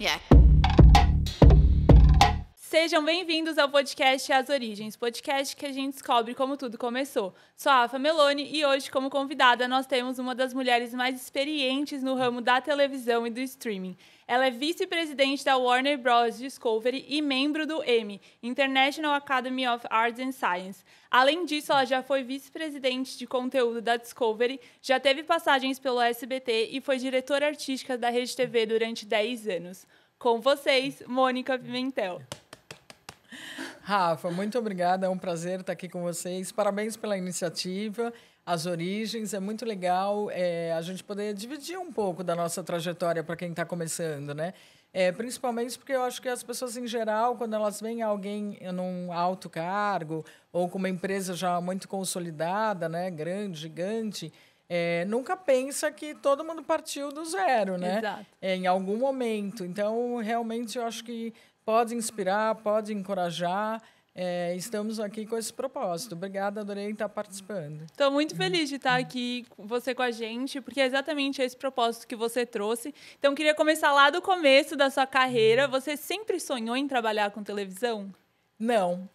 Yeah. Sejam bem-vindos ao podcast As Origens, podcast que a gente descobre como tudo começou. Sou a Afa Meloni e hoje, como convidada, nós temos uma das mulheres mais experientes no ramo da televisão e do streaming. Ela é vice-presidente da Warner Bros. Discovery e membro do Emmy, International Academy of Arts and Science. Além disso, ela já foi vice-presidente de conteúdo da Discovery, já teve passagens pelo SBT e foi diretora artística da Rede TV durante 10 anos. Com vocês, Mônica Pimentel. Rafa, muito obrigada, é um prazer estar aqui com vocês. Parabéns pela iniciativa, As Origens, é muito legal a gente poder dividir um pouco da nossa trajetória para quem está começando, né? Principalmente porque eu acho que as pessoas, em geral, quando elas veem alguém num alto cargo ou com uma empresa já muito consolidada, né, grande, gigante, nunca pensa que todo mundo partiu do zero, né? Exato. Em algum momento. Então, realmente, eu acho que pode inspirar, pode encorajar. Estamos aqui com esse propósito. Obrigada, adorei estar participando. Estou muito feliz de estar aqui, você com a gente, porque é exatamente esse propósito que você trouxe. Então, queria começar lá do começo da sua carreira. Você sempre sonhou em trabalhar com televisão? Não.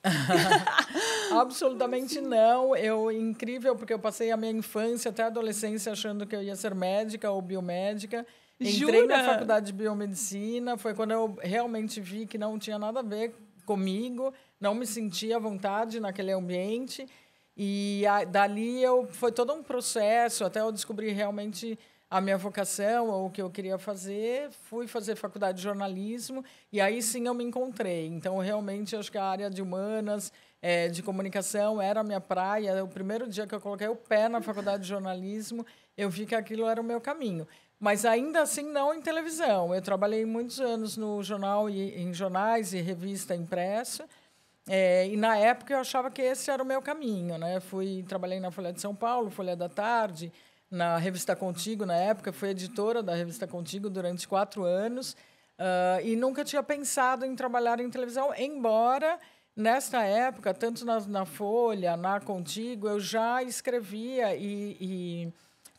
Absolutamente não. Incrível, porque eu passei a minha infância até a adolescência achando que eu ia ser médica ou biomédica. Entrei Jura? na faculdade de biomedicina, foi quando eu realmente vi que não tinha nada a ver comigo, não me sentia à vontade naquele ambiente. E dali foi todo um processo, até eu descobrir realmente a minha vocação, ou o que eu queria fazer. Fui fazer faculdade de jornalismo, e aí sim eu me encontrei. Então, realmente, acho que a área de humanas, de comunicação, era a minha praia. O primeiro dia que eu coloquei o pé na faculdade de jornalismo, eu vi que aquilo era o meu caminho. Mas ainda assim não em televisão. Eu trabalhei muitos anos no jornal em jornais e revista impressa. E na época eu achava que esse era o meu caminho, né? Trabalhei na Folha de São Paulo, Folha da Tarde, na Revista Contigo na época, fui editora da Revista Contigo durante 4 anos e nunca tinha pensado em trabalhar em televisão, embora nesta época, tanto na Folha, na Contigo, eu já escrevia e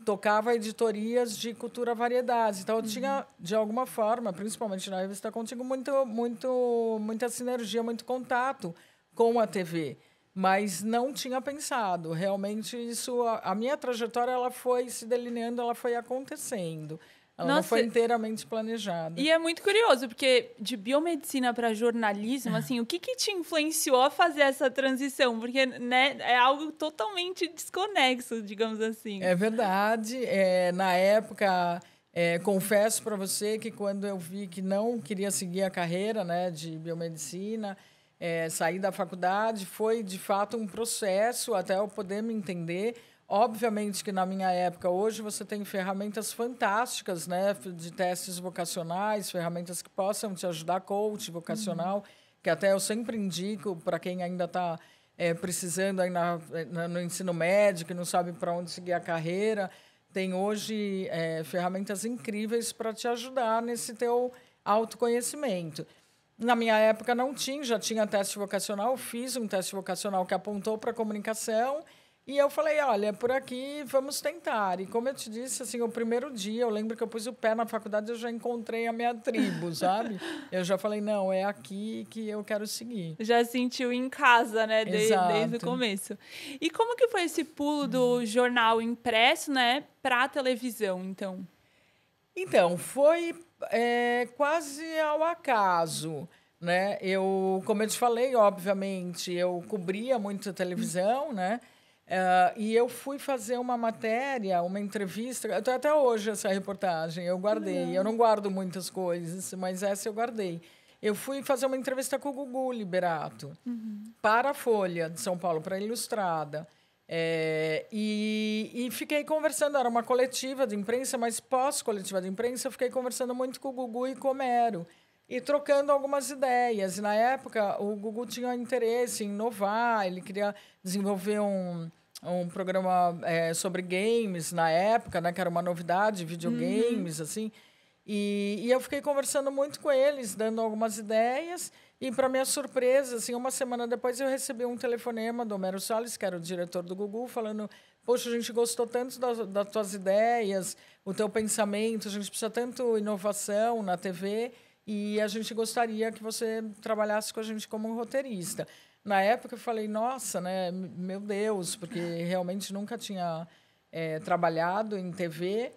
tocava editorias de cultura variedades. Então, eu tinha, de alguma forma, principalmente na Revista Contigo, muita sinergia, muito contato com a TV. Mas não tinha pensado. Realmente, a minha trajetória ela foi se delineando, ela foi acontecendo. Ela não foi inteiramente planejada. E é muito curioso, porque de biomedicina para jornalismo, assim, o que te influenciou a fazer essa transição? Porque, né, é algo totalmente desconexo, digamos assim. É verdade. Na época, confesso para você que quando eu vi que não queria seguir a carreira, né, de biomedicina, sair da faculdade, foi, de fato, um processo até eu poder me entender. Obviamente que, na minha época, hoje você tem ferramentas fantásticas, né, de testes vocacionais, ferramentas que possam te ajudar, coach vocacional, que até eu sempre indico para quem ainda está precisando aí no ensino médio, que não sabe para onde seguir a carreira. Tem hoje ferramentas incríveis para te ajudar nesse teu autoconhecimento. Na minha época não tinha, já tinha teste vocacional, fiz um teste vocacional que apontou para a comunicação. E eu falei, olha, por aqui, vamos tentar. E como eu te disse, assim, o primeiro dia, eu lembro que eu pus o pé na faculdade, eu já encontrei a minha tribo, sabe? Eu já falei, não, é aqui que eu quero seguir. Já sentiu em casa, né, desde o começo. E como que foi esse pulo do jornal impresso, né, para a televisão, então? Então, foi quase ao acaso, né? Como eu te falei, obviamente, eu cobria muito a televisão, né? E eu fui fazer uma matéria, uma entrevista. Eu tenho até hoje essa reportagem, eu guardei. Eu não guardo muitas coisas, mas essa eu guardei. Eu fui fazer uma entrevista com o Gugu Liberato, para a Folha de São Paulo, para a Ilustrada. E fiquei conversando, era uma coletiva de imprensa, mas pós-coletiva de imprensa, eu fiquei conversando muito com o Gugu e com o Mero, e trocando algumas ideias. E, na época, o Gugu tinha interesse em inovar, ele queria desenvolver um programa sobre games, na época, né, que era uma novidade, videogames, assim. E eu fiquei conversando muito com eles, dando algumas ideias. E, para minha surpresa, assim, uma semana depois, eu recebi um telefonema do Homero Salles, que era o diretor do Gugu, falando: poxa, a gente gostou tanto das tuas ideias, o teu pensamento, a gente precisa tanto inovação na TV. e a gente gostaria que você trabalhasse com a gente como roteirista. Na época eu falei, nossa, né, meu Deus, porque realmente nunca tinha trabalhado em TV,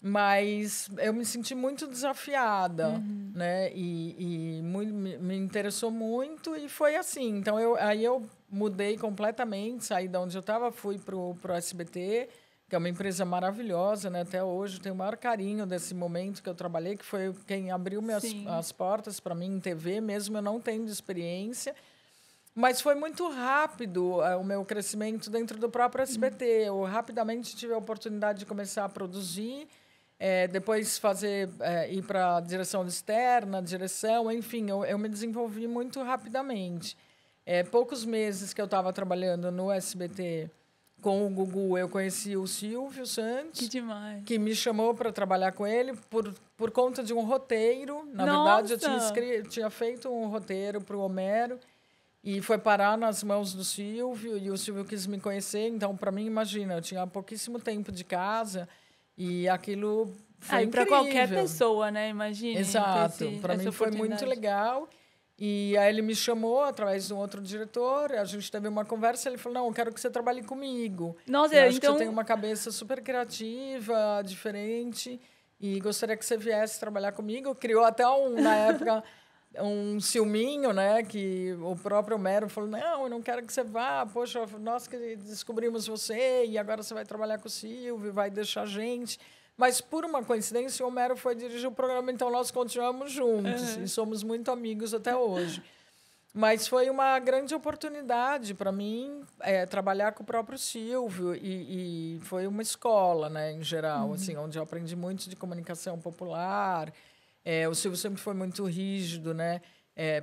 mas eu me senti muito desafiada, né, e me interessou muito e foi assim. Então aí eu mudei completamente, saí de onde eu estava, fui para o SBT, que é uma empresa maravilhosa, né? Até hoje tenho o maior carinho desse momento que eu trabalhei, que foi quem abriu as portas para mim em TV, mesmo eu não tendo experiência. Mas foi muito rápido o meu crescimento dentro do próprio SBT. Eu rapidamente tive a oportunidade de começar a produzir, depois ir para a direção externa, direção, enfim, eu me desenvolvi muito rapidamente. Poucos meses que eu estava trabalhando no SBT com o Gugu, eu conheci o Silvio Santos. Que demais. Que me chamou para trabalhar com ele por conta de um roteiro. Na verdade, eu tinha feito um roteiro para o Homero e foi parar nas mãos do Silvio, e o Silvio quis me conhecer. Então, para mim, imagina, eu tinha pouquíssimo tempo de casa e aquilo foi incrível. Para qualquer pessoa, né? Imagina. Exato. Para mim foi muito legal. E aí ele me chamou através de um outro diretor, a gente teve uma conversa, ele falou, não, eu quero que você trabalhe comigo. Nossa, eu acho que você tem uma cabeça super criativa, diferente, e gostaria que você viesse trabalhar comigo. Criou até, na época, um ciúminho, né, que o próprio Homero falou, não, eu não quero que você vá, poxa, nós que descobrimos você, e agora você vai trabalhar com o Silvio, vai deixar a gente... Mas, por uma coincidência, o Homero foi dirigir o programa, então nós continuamos juntos e somos muito amigos até hoje. Mas foi uma grande oportunidade para mim trabalhar com o próprio Silvio e foi uma escola, né, em geral, assim, onde eu aprendi muito de comunicação popular. O Silvio sempre foi muito rígido, né,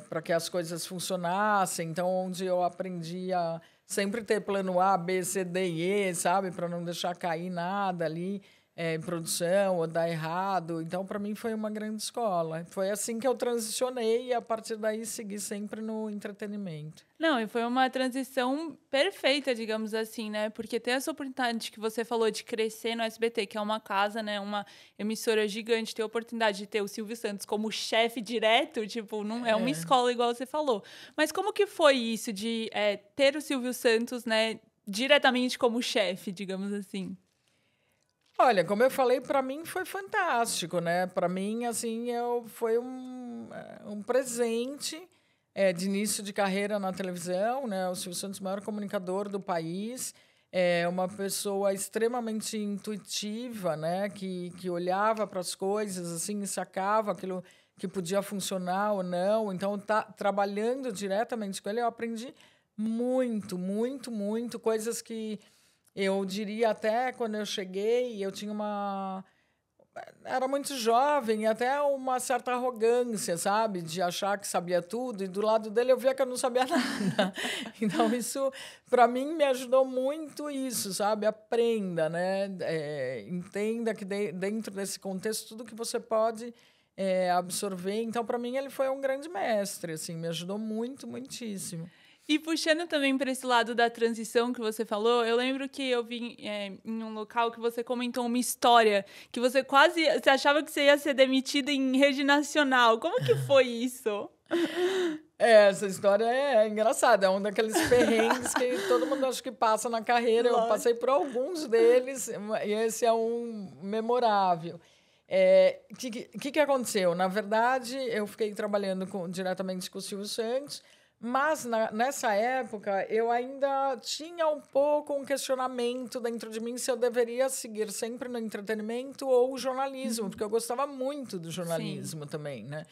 para que as coisas funcionassem. Então, onde eu aprendi a sempre ter plano A, B, C, D e E, sabe, para não deixar cair nada ali. Em produção ou dar errado. Então, para mim, foi uma grande escola. Foi assim que eu transicionei e, a partir daí, segui sempre no entretenimento. Não, e foi uma transição perfeita, digamos assim, né? Porque ter essa oportunidade que você falou de crescer no SBT, que é uma casa, né? Uma emissora gigante, ter a oportunidade de ter o Silvio Santos como chefe direto, tipo, não é uma escola igual você falou. Mas como que foi isso de ter o Silvio Santos, né, diretamente como chefe, digamos assim? Olha, como eu falei, para mim foi fantástico, né? Para mim, assim, foi um presente de início de carreira na televisão, né? O Silvio Santos, o maior comunicador do país, uma pessoa extremamente intuitiva, né? Que olhava para as coisas, assim, e sacava aquilo que podia funcionar ou não. Então, trabalhando diretamente com ele, eu aprendi muito, muito, muito, coisas que... Eu diria até quando eu cheguei, eu tinha era muito jovem, até uma certa arrogância, sabe? De achar que sabia tudo, e do lado dele eu via que eu não sabia nada. Então, isso, para mim, me ajudou muito isso, sabe? Aprenda, né? Entenda que dentro desse contexto, tudo que você pode absorver. Então, para mim, ele foi um grande mestre, assim, me ajudou muito, muitíssimo. E puxando também para esse lado da transição que você falou, eu lembro que eu vi em um local que você comentou uma história que você achava que você ia ser demitida em rede nacional. Como que foi isso? Essa história é engraçada, é um daqueles perrengues que todo mundo acho que passa na carreira. Eu passei por alguns deles e esse é um memorável. Que aconteceu? Na verdade, eu fiquei trabalhando diretamente com o Silvio Santos, mas nessa época eu ainda tinha um pouco um questionamento dentro de mim se eu deveria seguir sempre no entretenimento ou o jornalismo, porque eu gostava muito do jornalismo também, né?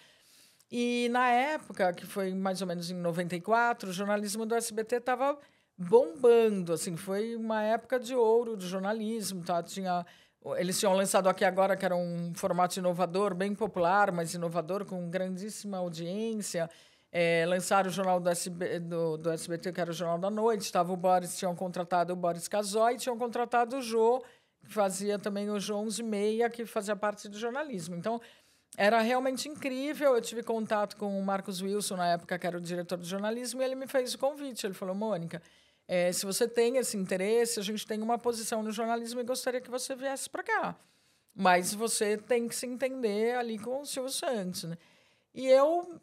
E na época, que foi mais ou menos em 94, o jornalismo do SBT estava bombando, assim, foi uma época de ouro do jornalismo, tá? Eles tinham lançado Aqui Agora, que era um formato inovador, bem popular, mas inovador, com grandíssima audiência. Lançaram o jornal do SBT, que era o Jornal da Noite. Tinham contratado o Boris Casoy e tinham contratado o Jô, que fazia também o Jô 11h30, que fazia parte do jornalismo. Então, era realmente incrível. Eu tive contato com o Marcos Wilson, na época, que era o diretor de jornalismo, e ele me fez o convite. Ele falou, Mônica, se você tem esse interesse, a gente tem uma posição no jornalismo e gostaria que você viesse para cá. Mas você tem que se entender ali com o Silvio Santos, né? E eu,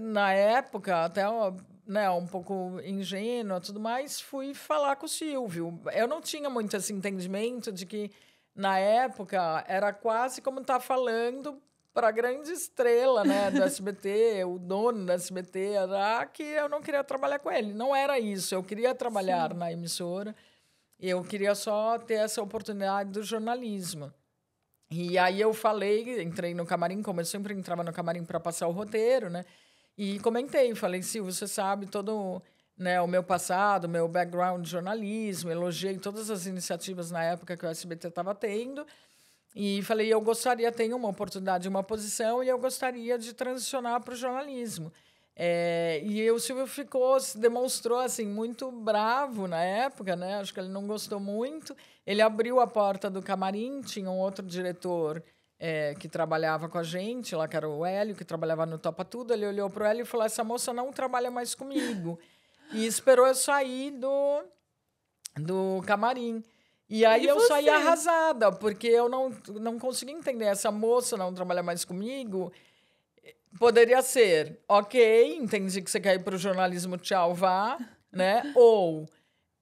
na época, até né, um pouco ingênua e tudo mais, fui falar com o Silvio. Eu não tinha muito esse entendimento de que, na época, era quase como estar falando para a grande estrela, né, do SBT, o dono do SBT, era que eu não queria trabalhar com ele. Não era isso, eu queria trabalhar na emissora, eu queria só ter essa oportunidade do jornalismo. E aí eu falei, entrei no camarim, como eu sempre entrava no camarim para passar o roteiro, né, e comentei, falei, Silvio, você sabe todo, né, o meu passado, o meu background de jornalismo, elogiei todas as iniciativas na época que o SBT estava tendo, e falei, eu gostaria, tenho uma oportunidade, uma posição, e eu gostaria de transicionar para o jornalismo. E o Silvio se demonstrou assim, muito bravo na época, né? Acho que ele não gostou muito. Ele abriu a porta do camarim, tinha um outro diretor que trabalhava com a gente, lá que era o Hélio, que trabalhava no Topa Tudo. Ele olhou para o Hélio e falou, essa moça não trabalha mais comigo. E esperou eu sair do camarim. E aí eu saí arrasada, porque eu não conseguia entender. Essa moça não trabalha mais comigo. Poderia ser, ok, entendi que você quer ir para o jornalismo, tchau, vá, né? Ou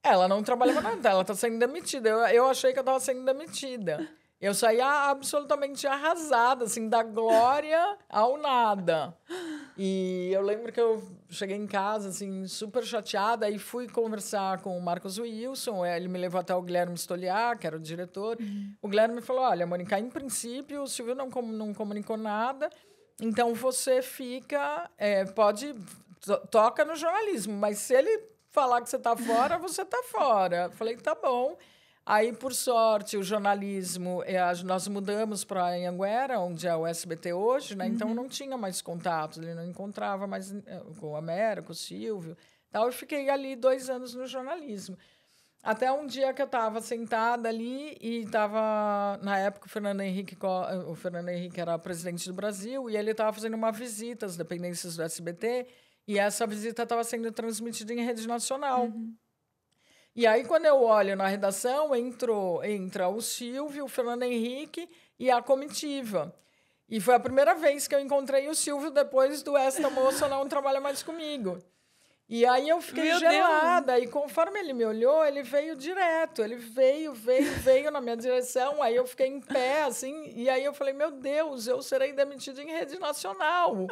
ela não trabalha com nada, ela está sendo demitida. Eu achei que eu estava sendo demitida. Eu saí absolutamente arrasada, assim, da glória ao nada. E eu lembro que eu cheguei em casa, assim, super chateada, e fui conversar com o Marcos Wilson, ele me levou até o Guilherme Stoliar, que era o diretor. O Guilherme falou, olha, Mônica, em princípio, o Silvio não comunicou nada, então você fica, toca no jornalismo, mas se ele falar que você está fora, você está fora. Falei, tá bom. Aí, por sorte, o jornalismo, nós mudamos para Anhanguera, onde é o SBT hoje, né? Então não tinha mais contato, ele não encontrava mais com o Américo, com o Silvio. Então, eu fiquei ali 2 anos no jornalismo. Até um dia que eu estava sentada ali e estava, na época, o Fernando Henrique era presidente do Brasil e ele estava fazendo uma visita às dependências do SBT e essa visita estava sendo transmitida em rede nacional. E aí, quando eu olho na redação, entra o Silvio, o Fernando Henrique e a comitiva. E foi a primeira vez que eu encontrei o Silvio depois do Esta Moça Não Trabalha Mais Comigo. E aí eu fiquei gelada. E conforme ele me olhou, ele veio direto. Ele veio na minha direção. Aí eu fiquei em pé, assim. E aí eu falei, meu Deus, eu serei demitida em rede nacional.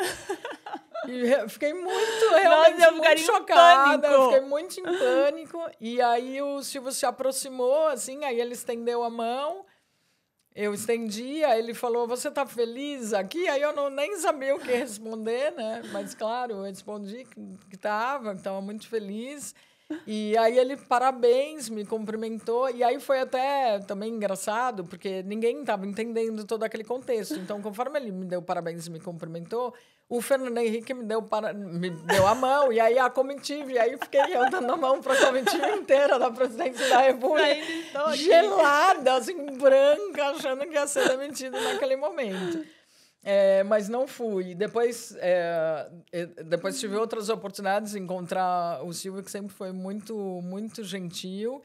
E fiquei realmente muito chocada. Eu fiquei muito em pânico. E aí o Silvio se aproximou, assim, aí ele estendeu a mão. Eu estendi, aí ele falou, você está feliz aqui? Aí eu nem sabia o que responder, né? Mas, claro, eu respondi que estava muito feliz. E aí ele, parabéns, me cumprimentou. E aí foi até também engraçado, porque ninguém estava entendendo todo aquele contexto. Então, conforme ele me deu parabéns e me cumprimentou, o Fernando Henrique me deu a mão. E aí a comitiva, e aí fiquei eu dando a mão para a comitiva inteira da presidência da República, gelada, assim, branca, achando que ia ser demitida naquele momento. Mas não fui. Depois tive outras oportunidades de encontrar o Silvio, que sempre foi muito, muito gentil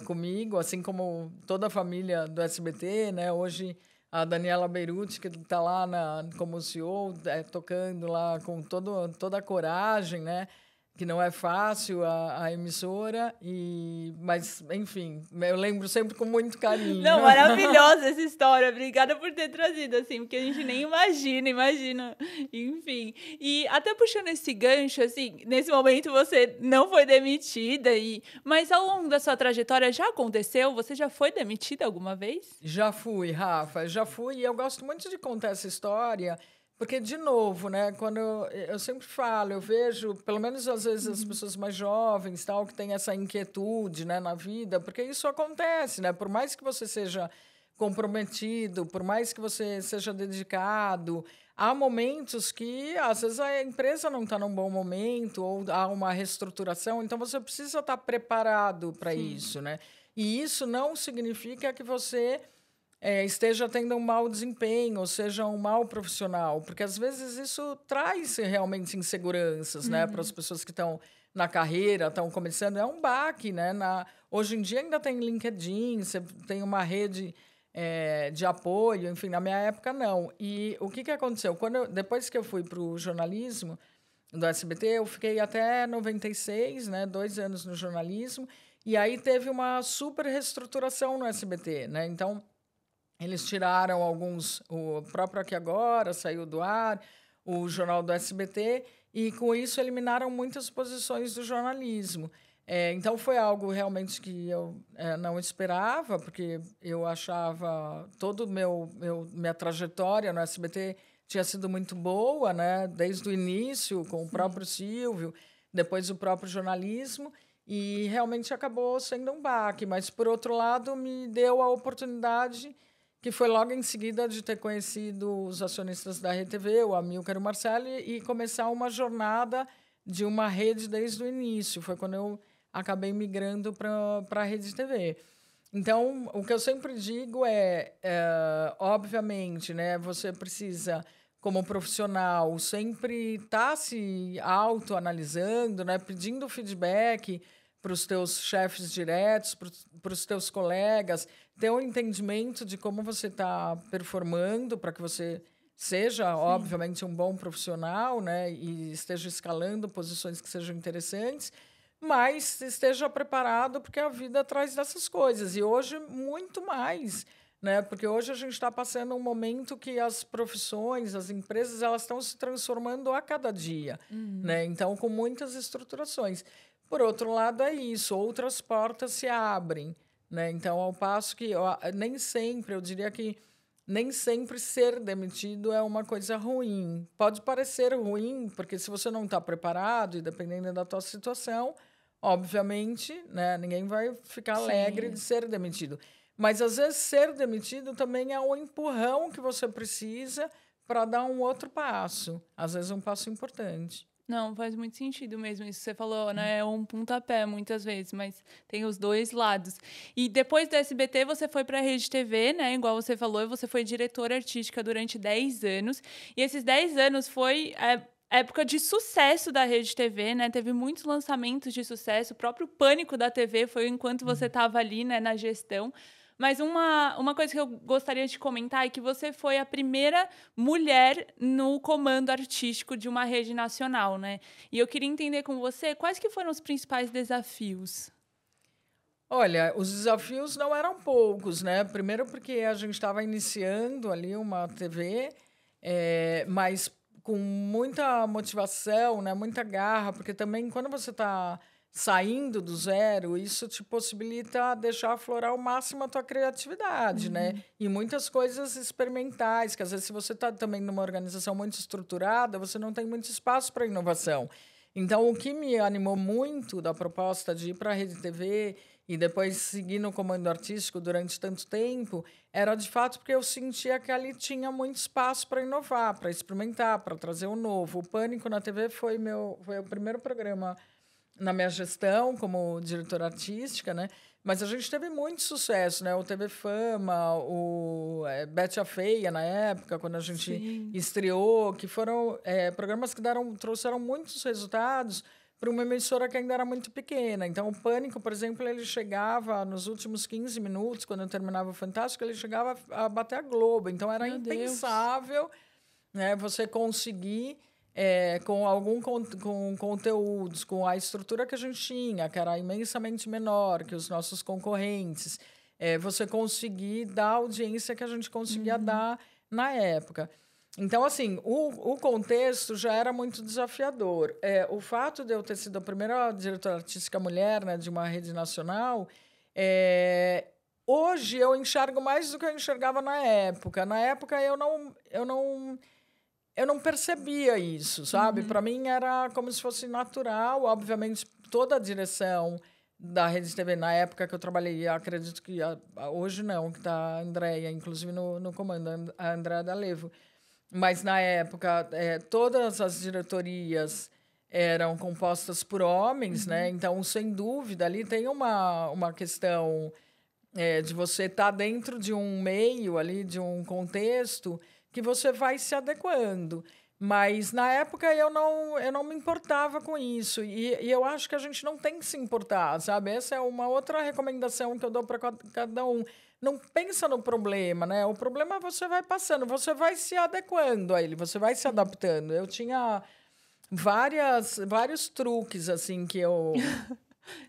comigo, assim como toda a família do SBT, né? Hoje, a Daniela Beirute, que está lá como CEO, tocando lá com toda a coragem, né? Que não é fácil a emissora, mas, enfim, eu lembro sempre com muito carinho. Não, maravilhosa essa história. Obrigada por ter trazido, assim, porque a gente nem imagina. Enfim, e até puxando esse gancho, assim, nesse momento você não foi demitida, mas ao longo da sua trajetória já aconteceu? Você já foi demitida alguma vez? Já fui, Rafa, já fui. E eu gosto muito de contar essa história, porque, de novo, né, quando eu sempre falo, eu vejo, pelo menos às vezes, as pessoas mais jovens, tal, que têm essa inquietude, né, na vida, porque isso acontece, né? Por mais que você seja comprometido, por mais que você seja dedicado, há momentos que, às vezes, a empresa não está num bom momento ou há uma reestruturação, então você precisa estar preparado para isso, né? E isso não significa que você esteja tendo um mau desempenho, ou seja, um mau profissional, porque às vezes isso traz realmente inseguranças, né, para as pessoas que estão na carreira, estão começando. É um baque, né? Hoje em dia ainda tem LinkedIn, você tem uma rede de apoio, enfim, na minha época não. E o que aconteceu? Depois que eu fui para o jornalismo do SBT, eu fiquei até 96, né, 2 anos no jornalismo, e aí teve uma super reestruturação no SBT, né? Então, eles tiraram alguns, o próprio Aqui Agora saiu do ar, o Jornal do SBT, e com isso eliminaram muitas posições do jornalismo. Então, foi algo realmente que eu não esperava, porque eu achava toda minha trajetória no SBT tinha sido muito boa, né? Desde o início, com o próprio Silvio, depois o próprio jornalismo, e realmente acabou sendo um baque. Mas, por outro lado, me deu a oportunidade, que foi logo em seguida de ter conhecido os acionistas da RTV, o Amilcar e o Marcelo, e começar uma jornada de uma rede desde o início. Foi quando eu acabei migrando para a Rede TV. Então, o que eu sempre digo obviamente, né, você precisa, como profissional, sempre estar se autoanalisando, né, pedindo feedback para os teus chefes diretos, para os teus colegas, ter um entendimento de como você está performando para que você seja, obviamente, um bom profissional, né, e esteja escalando posições que sejam interessantes, mas esteja preparado, porque a vida traz dessas coisas. E hoje, muito mais, né? Porque hoje a gente está passando um momento que as profissões, as empresas, elas estão se transformando a cada dia, né? Então, com muitas estruturações. Por outro lado, é isso, outras portas se abrem, né? Então, ao passo que nem sempre, eu diria que nem sempre ser demitido é uma coisa ruim. Pode parecer ruim, porque se você não está preparado, e dependendo da tua situação, obviamente, né, ninguém vai ficar alegre de ser demitido. Mas, às vezes, ser demitido também é um empurrão que você precisa para dar um outro passo. Às vezes, um passo importante. Não, faz muito sentido mesmo isso que você falou, né? É um pontapé, muitas vezes, mas tem os dois lados. E depois do SBT, você foi para a Rede TV, né? Igual você falou, você foi diretora artística durante 10 anos. E esses 10 anos foi época de sucesso da Rede TV, né? Teve muitos lançamentos de sucesso. O próprio Pânico da TV foi enquanto você estava ali, né, na gestão. Mas uma coisa que eu gostaria de comentar é que você foi a primeira mulher no comando artístico de uma rede nacional, né? E eu queria entender com você quais que foram os principais desafios. Olha, os desafios não eram poucos, né? Primeiro porque a gente estava iniciando ali uma TV, mas com muita motivação, né? Muita garra, porque também quando você está saindo do zero, isso te possibilita deixar aflorar ao máximo a tua criatividade, né? E muitas coisas experimentais, que às vezes se você está também numa organização muito estruturada, você não tem muito espaço para inovação. Então, o que me animou muito da proposta de ir para a Rede TV e depois seguir no comando artístico durante tanto tempo era, de fato, porque eu sentia que ali tinha muito espaço para inovar, para experimentar, para trazer o novo. O Pânico na TV foi o primeiro programa na minha gestão como diretora artística, né? Mas a gente teve muito sucesso, né? O TV Fama, o Betty a Feia, na época, quando a gente estreou, que foram programas que trouxeram muitos resultados para uma emissora que ainda era muito pequena. Então, o Pânico, por exemplo, ele chegava nos últimos 15 minutos, quando eu terminava o Fantástico, ele chegava a bater a Globo. Então, era impensável, né, você conseguir... com conteúdos, com a estrutura que a gente tinha, que era imensamente menor que os nossos concorrentes, você conseguir dar a audiência que a gente conseguia dar na época. Então, assim, o contexto já era muito desafiador. O fato de eu ter sido a primeira diretora artística mulher, né, de uma rede nacional, hoje eu enxergo mais do que eu enxergava na época. Na época, eu não percebia isso, sabe? Para mim era como se fosse natural. Obviamente, toda a direção da Rede TV, na época que eu trabalhei, acredito que hoje não, que está a Andréia, inclusive no comando, a Andréia D'Alevo. Mas, na época, todas as diretorias eram compostas por homens, né? Então, sem dúvida, ali tem uma questão de você estar dentro de um meio, ali, de um contexto, que você vai se adequando. Mas, na época, eu não me importava com isso. E eu acho que a gente não tem que se importar, sabe? Essa é uma outra recomendação que eu dou para cada um. Não pensa no problema, né? O problema você vai passando, você vai se adequando a ele, você vai se adaptando. Eu tinha vários truques, assim, que eu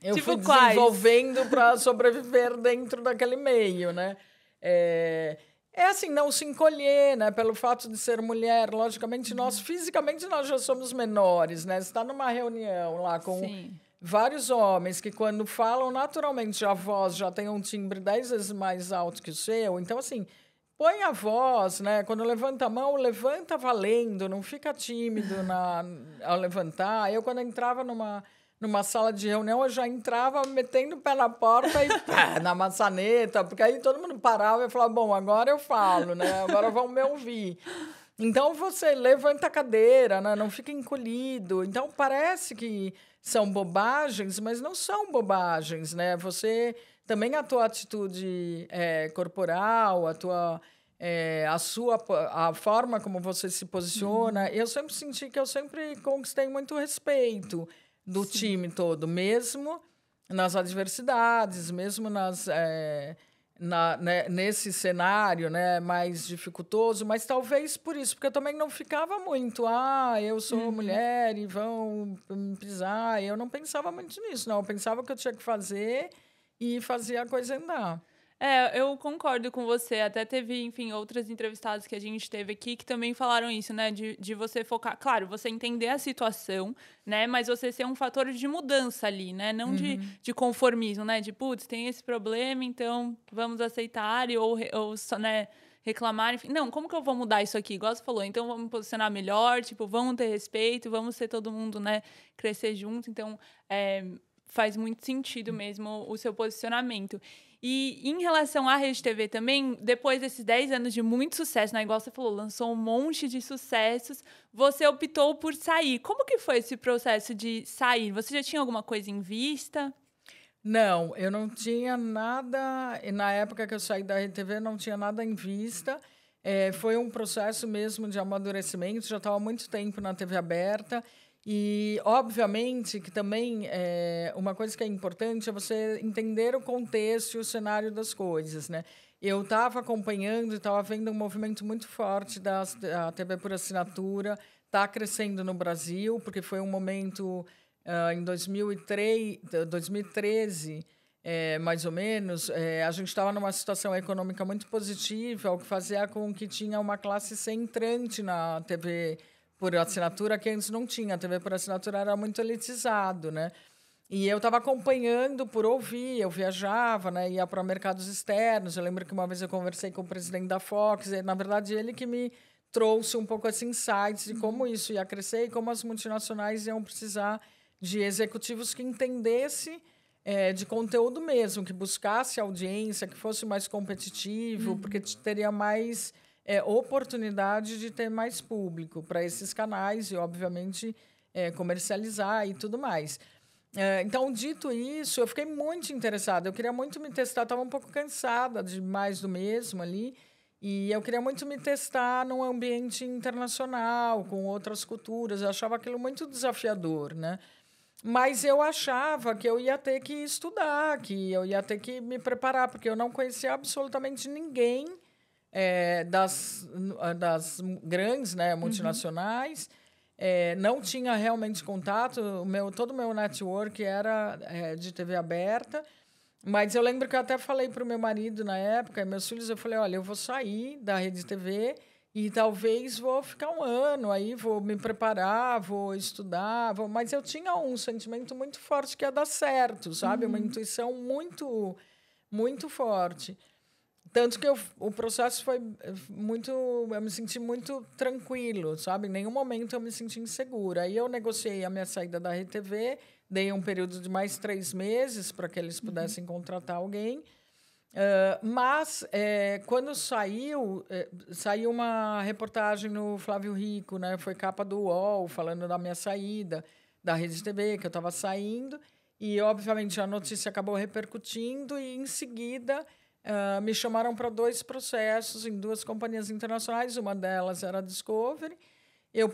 Tipo fui quais? desenvolvendo para sobreviver dentro daquele meio, né? É assim, não se encolher, né? Pelo fato de ser mulher, logicamente, fisicamente, nós já somos menores, né? Você está numa reunião lá com vários homens que, quando falam, naturalmente, a voz já tem um timbre 10 vezes mais alto que o seu. Então, assim, põe a voz, né? Quando levanta a mão, levanta valendo, não fica tímido ao levantar. Eu, quando entrava numa sala de reunião, eu já entrava metendo o pé na porta e na maçaneta, porque aí todo mundo parava e falava, bom, agora eu falo, né? Agora vão me ouvir. Então, você levanta a cadeira, né? Não fica encolhido. Então, parece que são bobagens, mas não são bobagens, né? Você também, a tua atitude corporal, a forma como você se posiciona, eu sempre senti que eu sempre conquistei muito respeito do time todo, mesmo nas adversidades, mesmo nesse cenário, né, mais dificultoso, mas talvez por isso, porque eu também não ficava muito, eu sou mulher e vão me pisar. Eu não pensava muito nisso, não. Eu pensava que eu tinha que fazer e fazia a coisa andar. Eu concordo com você. Até teve, enfim, outras entrevistadas que a gente teve aqui que também falaram isso, né? De você focar... Claro, você entender a situação, né? Mas você ser um fator de mudança ali, né? Não de conformismo, né? De, putz, tem esse problema, então vamos aceitar ou né, reclamar. Enfim. Não, como que eu vou mudar isso aqui? Igual você falou, então vamos me posicionar melhor, tipo, vamos ter respeito, vamos ser todo mundo, né? Crescer junto. Então, faz muito sentido mesmo o seu posicionamento. E em relação à Rede TV também, depois desses 10 anos de muito sucesso, né? Igual você falou, lançou um monte de sucessos, você optou por sair. Como que foi esse processo de sair? Você já tinha alguma coisa em vista? Não, eu não tinha nada... Na época que eu saí da Rede TV, não tinha nada em vista. Foi um processo mesmo de amadurecimento. Já estava há muito tempo na TV aberta. E, obviamente, que também uma coisa que é importante é você entender o contexto e o cenário das coisas, né? Eu estava acompanhando e estava vendo um movimento muito forte da TV por assinatura, está crescendo no Brasil, porque foi um momento, em 2013, mais ou menos, a gente estava numa situação econômica muito positiva, o que fazia com que tinha uma classe centrante na TV por assinatura, que antes não tinha. A TV por assinatura era muito elitizado, né? E eu estava acompanhando por ouvir, eu viajava, né? Ia para mercados externos. Eu lembro que uma vez eu conversei com o presidente da Fox, e, na verdade, ele que me trouxe um pouco esse insights de como isso ia crescer e como as multinacionais iam precisar de executivos que entendessem de conteúdo mesmo, que buscasse audiência, que fosse mais competitivo, porque teria mais... oportunidade de ter mais público para esses canais e, obviamente, comercializar e tudo mais. Então, dito isso, eu fiquei muito interessada. Eu queria muito me testar. Estava um pouco cansada de mais do mesmo ali. E eu queria muito me testar num ambiente internacional, com outras culturas. Eu achava aquilo muito desafiador, né? Mas eu achava que eu ia ter que estudar, que eu ia ter que me preparar, porque eu não conhecia absolutamente ninguém das grandes, né, multinacionais. Não tinha realmente contato. Todo o meu network era de TV aberta. Mas eu lembro que eu até falei para o meu marido na época, e meus filhos, eu falei, olha, eu vou sair da Rede TV e talvez vou ficar um ano aí, vou me preparar, vou estudar. Mas eu tinha um sentimento muito forte que ia dar certo, sabe? Uma intuição muito, muito forte. Tanto que o processo foi muito... Eu me senti muito tranquilo, sabe? Em nenhum momento eu me senti insegura. Aí eu negociei a minha saída da Rede TV, dei um período de mais 3 meses para que eles pudessem contratar alguém. Mas, quando saiu uma reportagem no Flávio Rico, né? Foi capa do UOL, falando da minha saída da Rede TV, que eu estava saindo. E, obviamente, a notícia acabou repercutindo e, em seguida... me chamaram para 2 processos em 2 companhias internacionais. Uma delas era a Discovery eu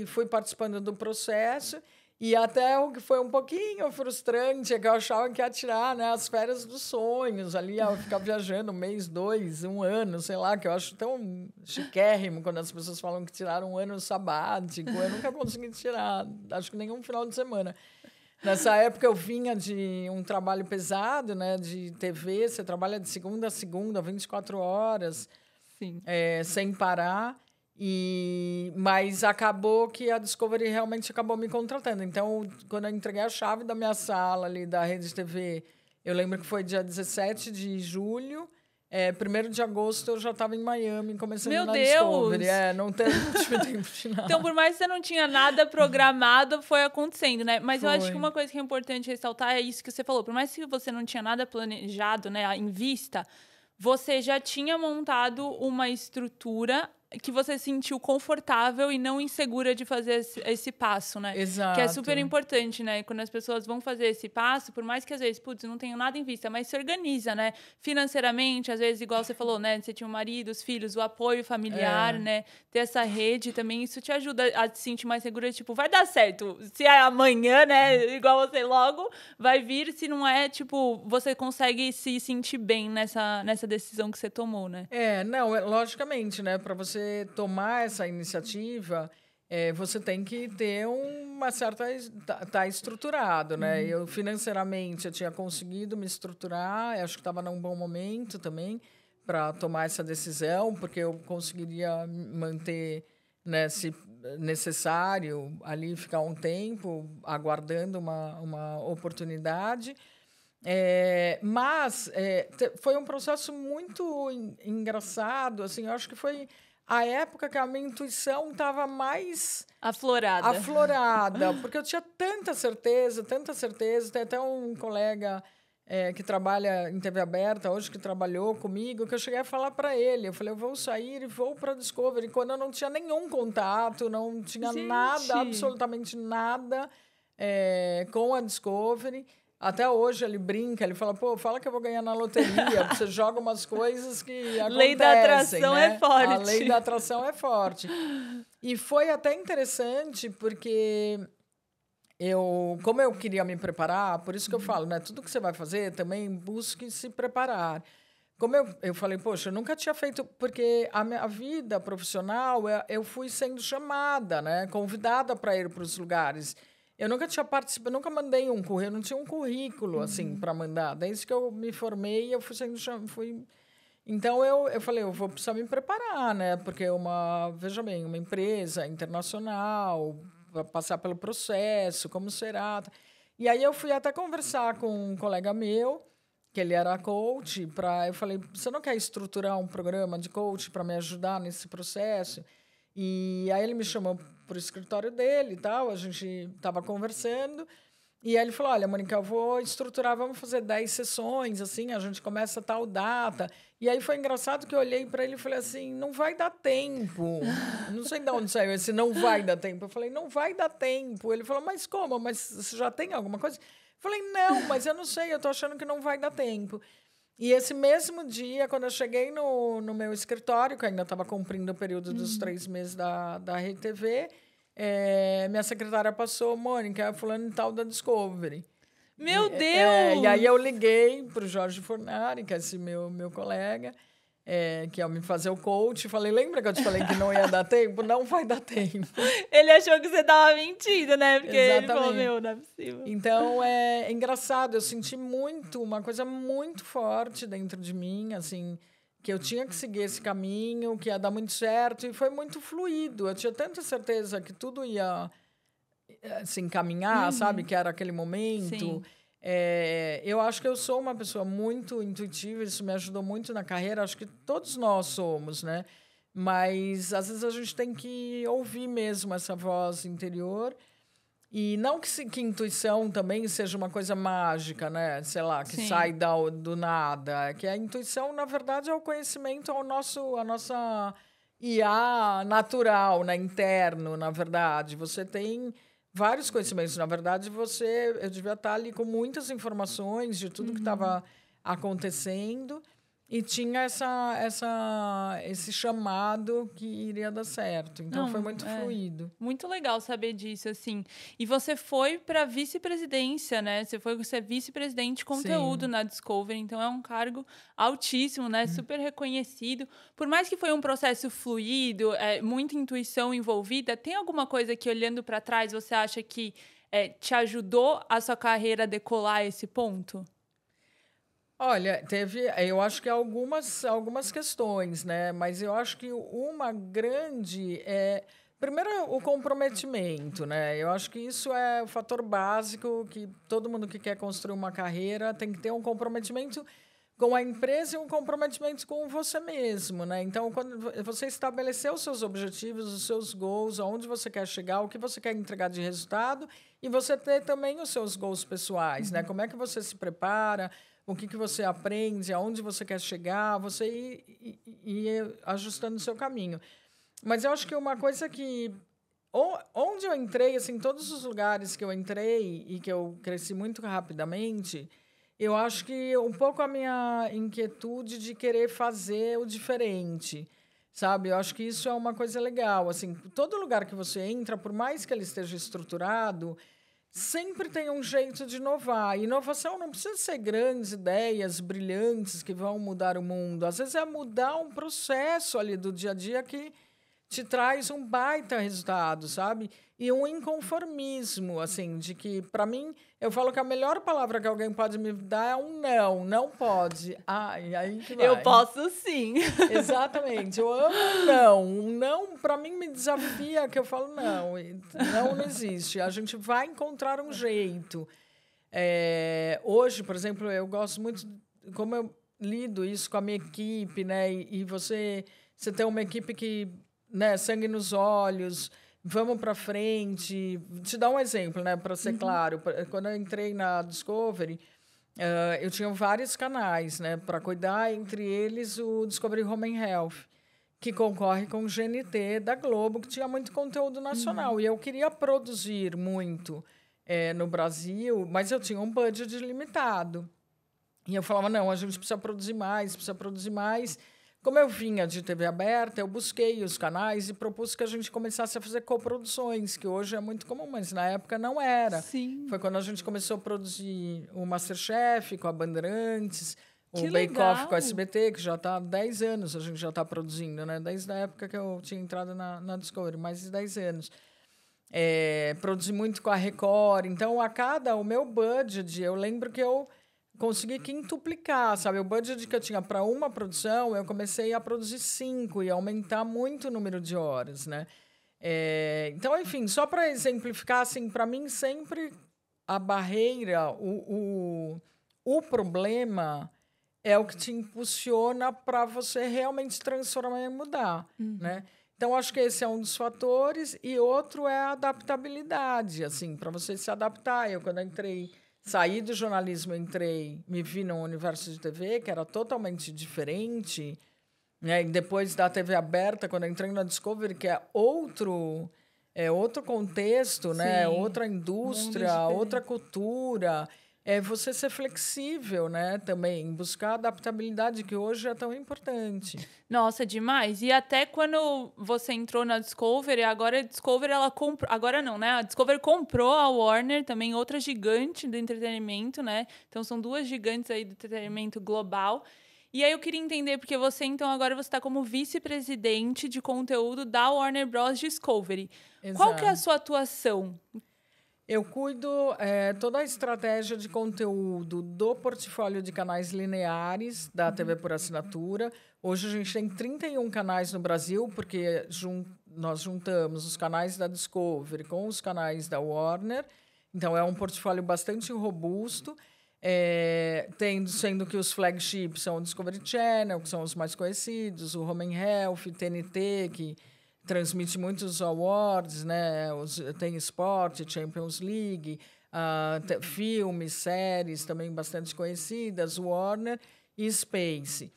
fui participando do processo, e até o que foi um pouquinho frustrante é que eu achava que ia tirar, né, as férias dos sonhos ali, eu ficar viajando 1 mês, 2, 1 ano, sei lá, que eu acho tão chiquérrimo quando as pessoas falam que tiraram 1 ano sabático. Eu nunca consegui tirar, acho que nenhum final de semana. Nessa época eu vinha de um trabalho pesado, né, de TV, você trabalha de segunda a segunda, 24 horas, Sim. Sem parar. Mas acabou que a Discovery realmente acabou me contratando. Então, quando eu entreguei a chave da minha sala ali da Rede TV, eu lembro que foi dia 17 de julho. 1º de agosto eu já estava em Miami, começando na Discovery. Não tive tempo de nada. Então, por mais que você não tinha nada programado, foi acontecendo, né? Mas eu acho que uma coisa que é importante ressaltar é isso que você falou. Por mais que você não tinha nada planejado, né, em vista, você já tinha montado uma estrutura que você se sentiu confortável e não insegura de fazer esse passo, né? Exato. Que é super importante, né? Quando as pessoas vão fazer esse passo, por mais que às vezes, putz, não tenho nada em vista, mas se organiza, né? Financeiramente, às vezes, igual você falou, né? Você tinha um marido, os filhos, o apoio familiar, né? Ter essa rede também, isso te ajuda a se sentir mais segura. Tipo, vai dar certo. Se é amanhã, né? Igual você logo, vai vir. Se não é, tipo, você consegue se sentir bem nessa decisão que você tomou, né? Logicamente, né? Para você tomar essa iniciativa, você tem que ter uma certa... Tá estruturado, né? Eu, financeiramente, eu tinha conseguido me estruturar, acho que estava num bom momento também para tomar essa decisão, porque eu conseguiria manter, né, se necessário, ali ficar um tempo aguardando uma oportunidade. Mas foi um processo muito engraçado, assim, eu acho que foi a época que a minha intuição estava mais aflorada, porque eu tinha tanta certeza. Tem até um colega que trabalha em TV aberta hoje, que trabalhou comigo, que eu cheguei a falar para ele, eu falei, eu vou sair e vou para a Discovery, quando eu não tinha nenhum contato, não tinha nada, absolutamente nada com a Discovery. Até hoje ele brinca, ele fala, fala que eu vou ganhar na loteria, você joga umas coisas que acontecem. Lei da atração, né? É forte. A lei da atração é forte. E foi até interessante, porque como eu queria me preparar, por isso que eu falo, né? Tudo que você vai fazer, também busque se preparar. Como eu falei, poxa, eu nunca tinha feito, porque a minha vida profissional, eu fui sendo chamada, né? Convidada para ir para os lugares. Eu nunca tinha participado, nunca mandei um currículo, eu não tinha um currículo, assim, para mandar. Desde que eu me formei, eu fui... Então, eu falei, eu vou precisar me preparar, né? Porque veja bem, uma empresa internacional, passar pelo processo, como será. E aí, eu fui até conversar com um colega meu, que ele era coach, eu falei, você não quer estruturar um programa de coach para me ajudar nesse processo? E aí ele me chamou para o escritório dele e tal, a gente estava conversando, e aí ele falou, olha, Mônica, eu vou estruturar, vamos fazer 10 sessões, assim, a gente começa tal data. E aí foi engraçado que eu olhei para ele e falei assim, não vai dar tempo. Não sei de onde saiu esse não vai dar tempo. Eu falei, não vai dar tempo. Ele falou, mas como? Mas você já tem alguma coisa? Eu falei, não, mas eu não sei, eu estou achando que não vai dar tempo. E esse mesmo dia, quando eu cheguei no meu escritório, que ainda estava cumprindo o período dos 3 meses da Rede TV, minha secretária passou, Mônica, fulano tal da Discovery. Meu Deus! E aí eu liguei para o Jorge Fornari, que é esse meu colega, que ia me fazer o coach, falei, lembra que eu te falei que não ia dar tempo? Não vai dar tempo. Ele achou que você estava mentindo, né? Porque Exatamente. Ele falou, meu, não é possível. Então, é engraçado, eu senti uma coisa muito forte dentro de mim, assim, que eu tinha que seguir esse caminho, que ia dar muito certo, e foi muito fluido. Eu tinha tanta certeza que tudo ia se encaminhar, sabe? Que era aquele momento. Sim. Eu acho que eu sou uma pessoa muito intuitiva, isso me ajudou muito na carreira, acho que todos nós somos, né? Mas, às vezes, a gente tem que ouvir mesmo essa voz interior. E não que intuição também seja uma coisa mágica, né? Sei lá, que sai do nada. Que a intuição, na verdade, é o conhecimento, a nossa IA natural, né? Interno, na verdade. Você tem vários conhecimentos. Na verdade, eu devia estar ali com muitas informações de tudo que estava acontecendo. E tinha esse chamado que iria dar certo. Então, foi muito fluido. Muito legal saber disso, assim. E você foi para vice-presidência, né? Você foi ser vice-presidente de conteúdo na Discovery. Então, é um cargo altíssimo, né? Super reconhecido. Por mais que foi um processo fluido, muita intuição envolvida, tem alguma coisa que, olhando para trás, você acha que te ajudou a sua carreira a decolar a esse ponto? Olha, eu acho que algumas questões, né? Mas eu acho que uma grande primeiro, o comprometimento, né? Eu acho que isso é o fator básico que todo mundo que quer construir uma carreira tem que ter um comprometimento com a empresa e um comprometimento com você mesmo, né? Então, quando você estabeleceu os seus objetivos, os seus goals, aonde você quer chegar, o que você quer entregar de resultado, e você ter também os seus goals pessoais, né? Como é que você se prepara, o que você aprende, aonde você quer chegar, você ir ajustando o seu caminho. Mas eu acho que uma coisa que... Onde eu entrei, assim, todos os lugares que eu entrei e que eu cresci muito rapidamente, eu acho que um pouco a minha inquietude de querer fazer o diferente, sabe? Eu acho que isso é uma coisa legal. Assim, todo lugar que você entra, por mais que ele esteja estruturado, sempre tem um jeito de inovar. Inovação não precisa ser grandes ideias brilhantes que vão mudar o mundo. Às vezes é mudar um processo ali do dia a dia que te traz um baita resultado, sabe? E um inconformismo, assim, de que, para mim, eu falo que a melhor palavra que alguém pode me dar é um não. Não pode. E aí que vai. Eu posso sim. Exatamente. Eu amo um não. Um não, para mim, me desafia, que eu falo não. Não existe. A gente vai encontrar um jeito. Hoje, por exemplo, eu gosto muito... Como eu lido isso com a minha equipe, né? E você tem uma equipe que... Né, sangue nos olhos, vamos para frente. Te dar um exemplo, né, para ser claro. Quando eu entrei na Discovery, eu tinha vários canais, né, para cuidar, entre eles o Discovery Home and Health, que concorre com o GNT da Globo, que tinha muito conteúdo nacional. E eu queria produzir muito no Brasil, mas eu tinha um budget limitado. E eu falava, não, a gente precisa produzir mais, Como eu vinha de TV aberta, eu busquei os canais e propus que a gente começasse a fazer coproduções, que hoje é muito comum, mas na época não era. Sim. Foi quando a gente começou a produzir o MasterChef com a Bandeirantes, o Que Bake Off legal. com a SBT, que já está há 10 anos, a gente já está produzindo, né? Desde a época que eu tinha entrado na Discovery, mais de 10 anos. Produzi muito com a Record. Então, o meu budget, eu lembro que eu consegui quintuplicar, sabe? O budget que eu tinha para uma produção, eu comecei a produzir 5 e aumentar muito o número de horas, né? Então, enfim, só para exemplificar, assim, para mim sempre a barreira, o problema é o que te impulsiona para você realmente transformar e mudar, né? Então, acho que esse é um dos fatores. E outro é a adaptabilidade, assim, para você se adaptar. Eu, quando saí do jornalismo, me vi num universo de TV que era totalmente diferente, né? E depois da TV aberta, quando eu entrei na Discovery, que é outro contexto, né? Outra indústria, outra cultura. Você ser flexível, né? Também buscar a adaptabilidade, que hoje é tão importante. Nossa, demais. E até quando você entrou na Discovery, agora a Discovery, ela comprou... Agora não, né? A Discovery comprou a Warner, também outra gigante do entretenimento, né? Então, são duas gigantes aí do entretenimento global. E aí eu queria entender, porque você, então, agora você está como vice-presidente de conteúdo da Warner Bros. Discovery. Exato. Qual que é a sua atuação? Eu cuido toda a estratégia de conteúdo do portfólio de canais lineares da TV por assinatura. Hoje a gente tem 31 canais no Brasil, porque nós juntamos os canais da Discovery com os canais da Warner. Então, é um portfólio bastante robusto, sendo que os flagships são o Discovery Channel, que são os mais conhecidos, o Home and Health, TNT, que transmite muitos awards, né? Tem esporte, Champions League, filmes, séries também bastante conhecidas, Warner e Space.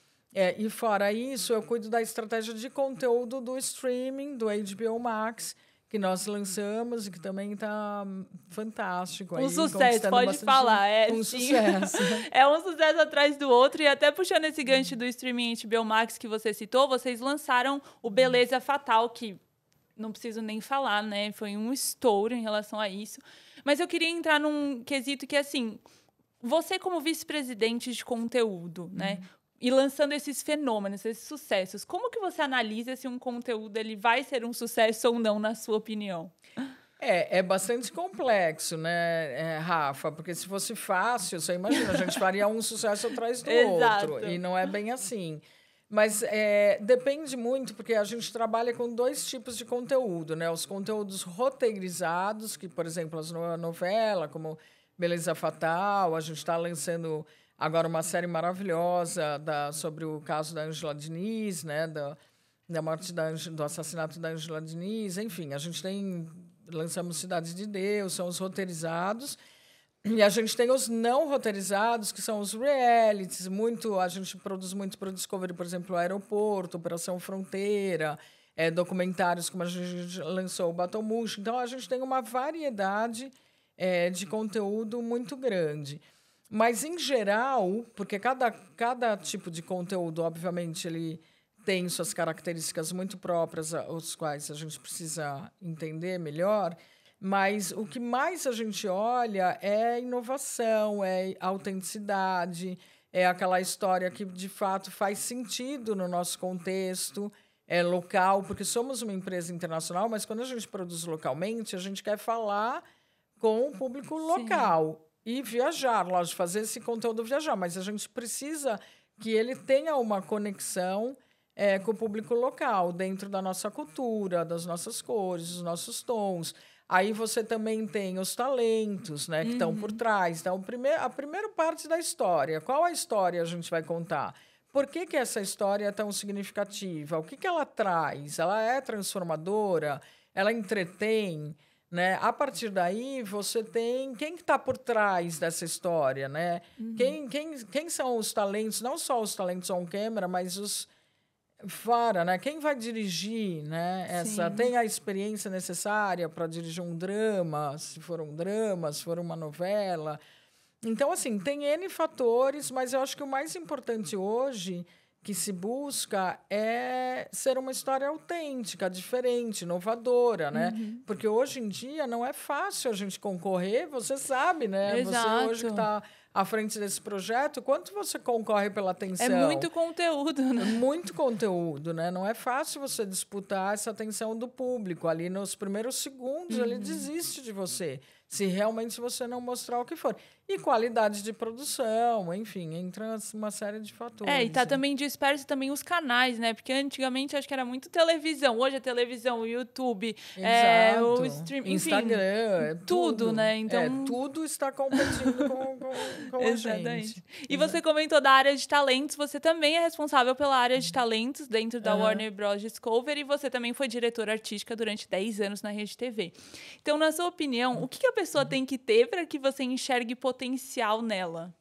E fora isso, eu cuido da estratégia de conteúdo do streaming, do HBO Max, que nós lançamos e que também está fantástico. Um sucesso, pode falar. Sucesso. É um sucesso atrás do outro. E até puxando esse gancho do streaming HBO Max que você citou, vocês lançaram o Beleza Fatal, que não preciso nem falar, né? Foi um estouro em relação a isso. Mas eu queria entrar num quesito que, assim, você como vice-presidente de conteúdo, né? E lançando esses fenômenos, esses sucessos, como que você analisa se um conteúdo ele vai ser um sucesso ou não, na sua opinião? É bastante complexo, né, Rafa? Porque se fosse fácil, você imagina, a gente faria um sucesso atrás do outro. E não é bem assim. Mas depende muito, porque a gente trabalha com 2 tipos de conteúdo, né? Os conteúdos roteirizados, que, por exemplo, as novela, como Beleza Fatal, a gente está lançando agora uma série maravilhosa sobre o caso da Ângela Diniz, né? Da morte do assassinato da Ângela Diniz. Enfim, a gente lançamos Cidade de Deus, são os roteirizados. E a gente tem os não roteirizados, que são os realities. A gente produz muito para o Discovery, por exemplo, o Aeroporto, Operação Fronteira, documentários, como a gente lançou o Batomuxo. Então, a gente tem uma variedade de conteúdo muito grande. Mas, em geral, porque cada tipo de conteúdo, obviamente, ele tem suas características muito próprias, as quais a gente precisa entender melhor, mas o que mais a gente olha é inovação, é autenticidade, é aquela história que, de fato, faz sentido no nosso contexto local, porque somos uma empresa internacional, mas quando a gente produz localmente, a gente quer falar com o público local. Sim. E viajar, lógico, fazer esse conteúdo viajar, mas a gente precisa que ele tenha uma conexão com o público local, dentro da nossa cultura, das nossas cores, dos nossos tons. Aí você também tem os talentos, né, que estão por trás. Então, a primeira parte da história. Qual a história a gente vai contar? Por que essa história é tão significativa? O que ela traz? Ela é transformadora? Ela entretém? Né? A partir daí, você tem quem que está por trás dessa história, né? Quem são os talentos, não só os talentos on-camera, mas os fora, né? Quem vai dirigir, né? Tem a experiência necessária para dirigir um drama, se for um drama, se for uma novela. Então, assim, tem N fatores, mas eu acho que o mais importante hoje que se busca é ser uma história autêntica, diferente, inovadora, né? Porque hoje em dia não é fácil a gente concorrer, você sabe, né? Exato. Você hoje que está à frente desse projeto, quanto você concorre pela atenção? É muito conteúdo, né? Muito conteúdo, né? Não é fácil você disputar essa atenção do público. Ali nos primeiros segundos, ele desiste de você, se realmente você não mostrar o que for. E qualidade de produção, enfim, entra uma série de fatores. E tá também disperso também os canais, né? Porque antigamente acho que era muito televisão. Hoje é televisão, o YouTube, o streaming, Instagram, tudo, né? Então tudo está competindo com a gente. E você comentou da área de talentos, você também é responsável pela área de talentos dentro da Warner Bros. Discovery e você também foi diretora artística durante 10 anos na Rede TV. Então, na sua opinião, o que a pessoa tem que ter para que você enxergue potencial nela?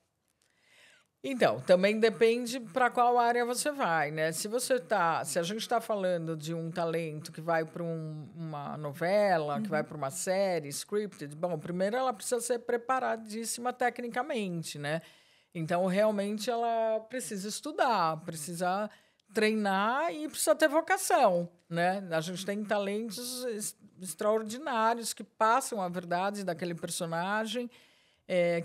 Então, também depende para qual área você vai, né? Se a gente está falando de um talento que vai para uma novela, que vai para uma série, scripted, bom, primeiro ela precisa ser preparadíssima tecnicamente, né? Então, realmente, ela precisa estudar, precisa treinar e precisa ter vocação, né? A gente tem talentos extraordinários que passam a verdade daquele personagem,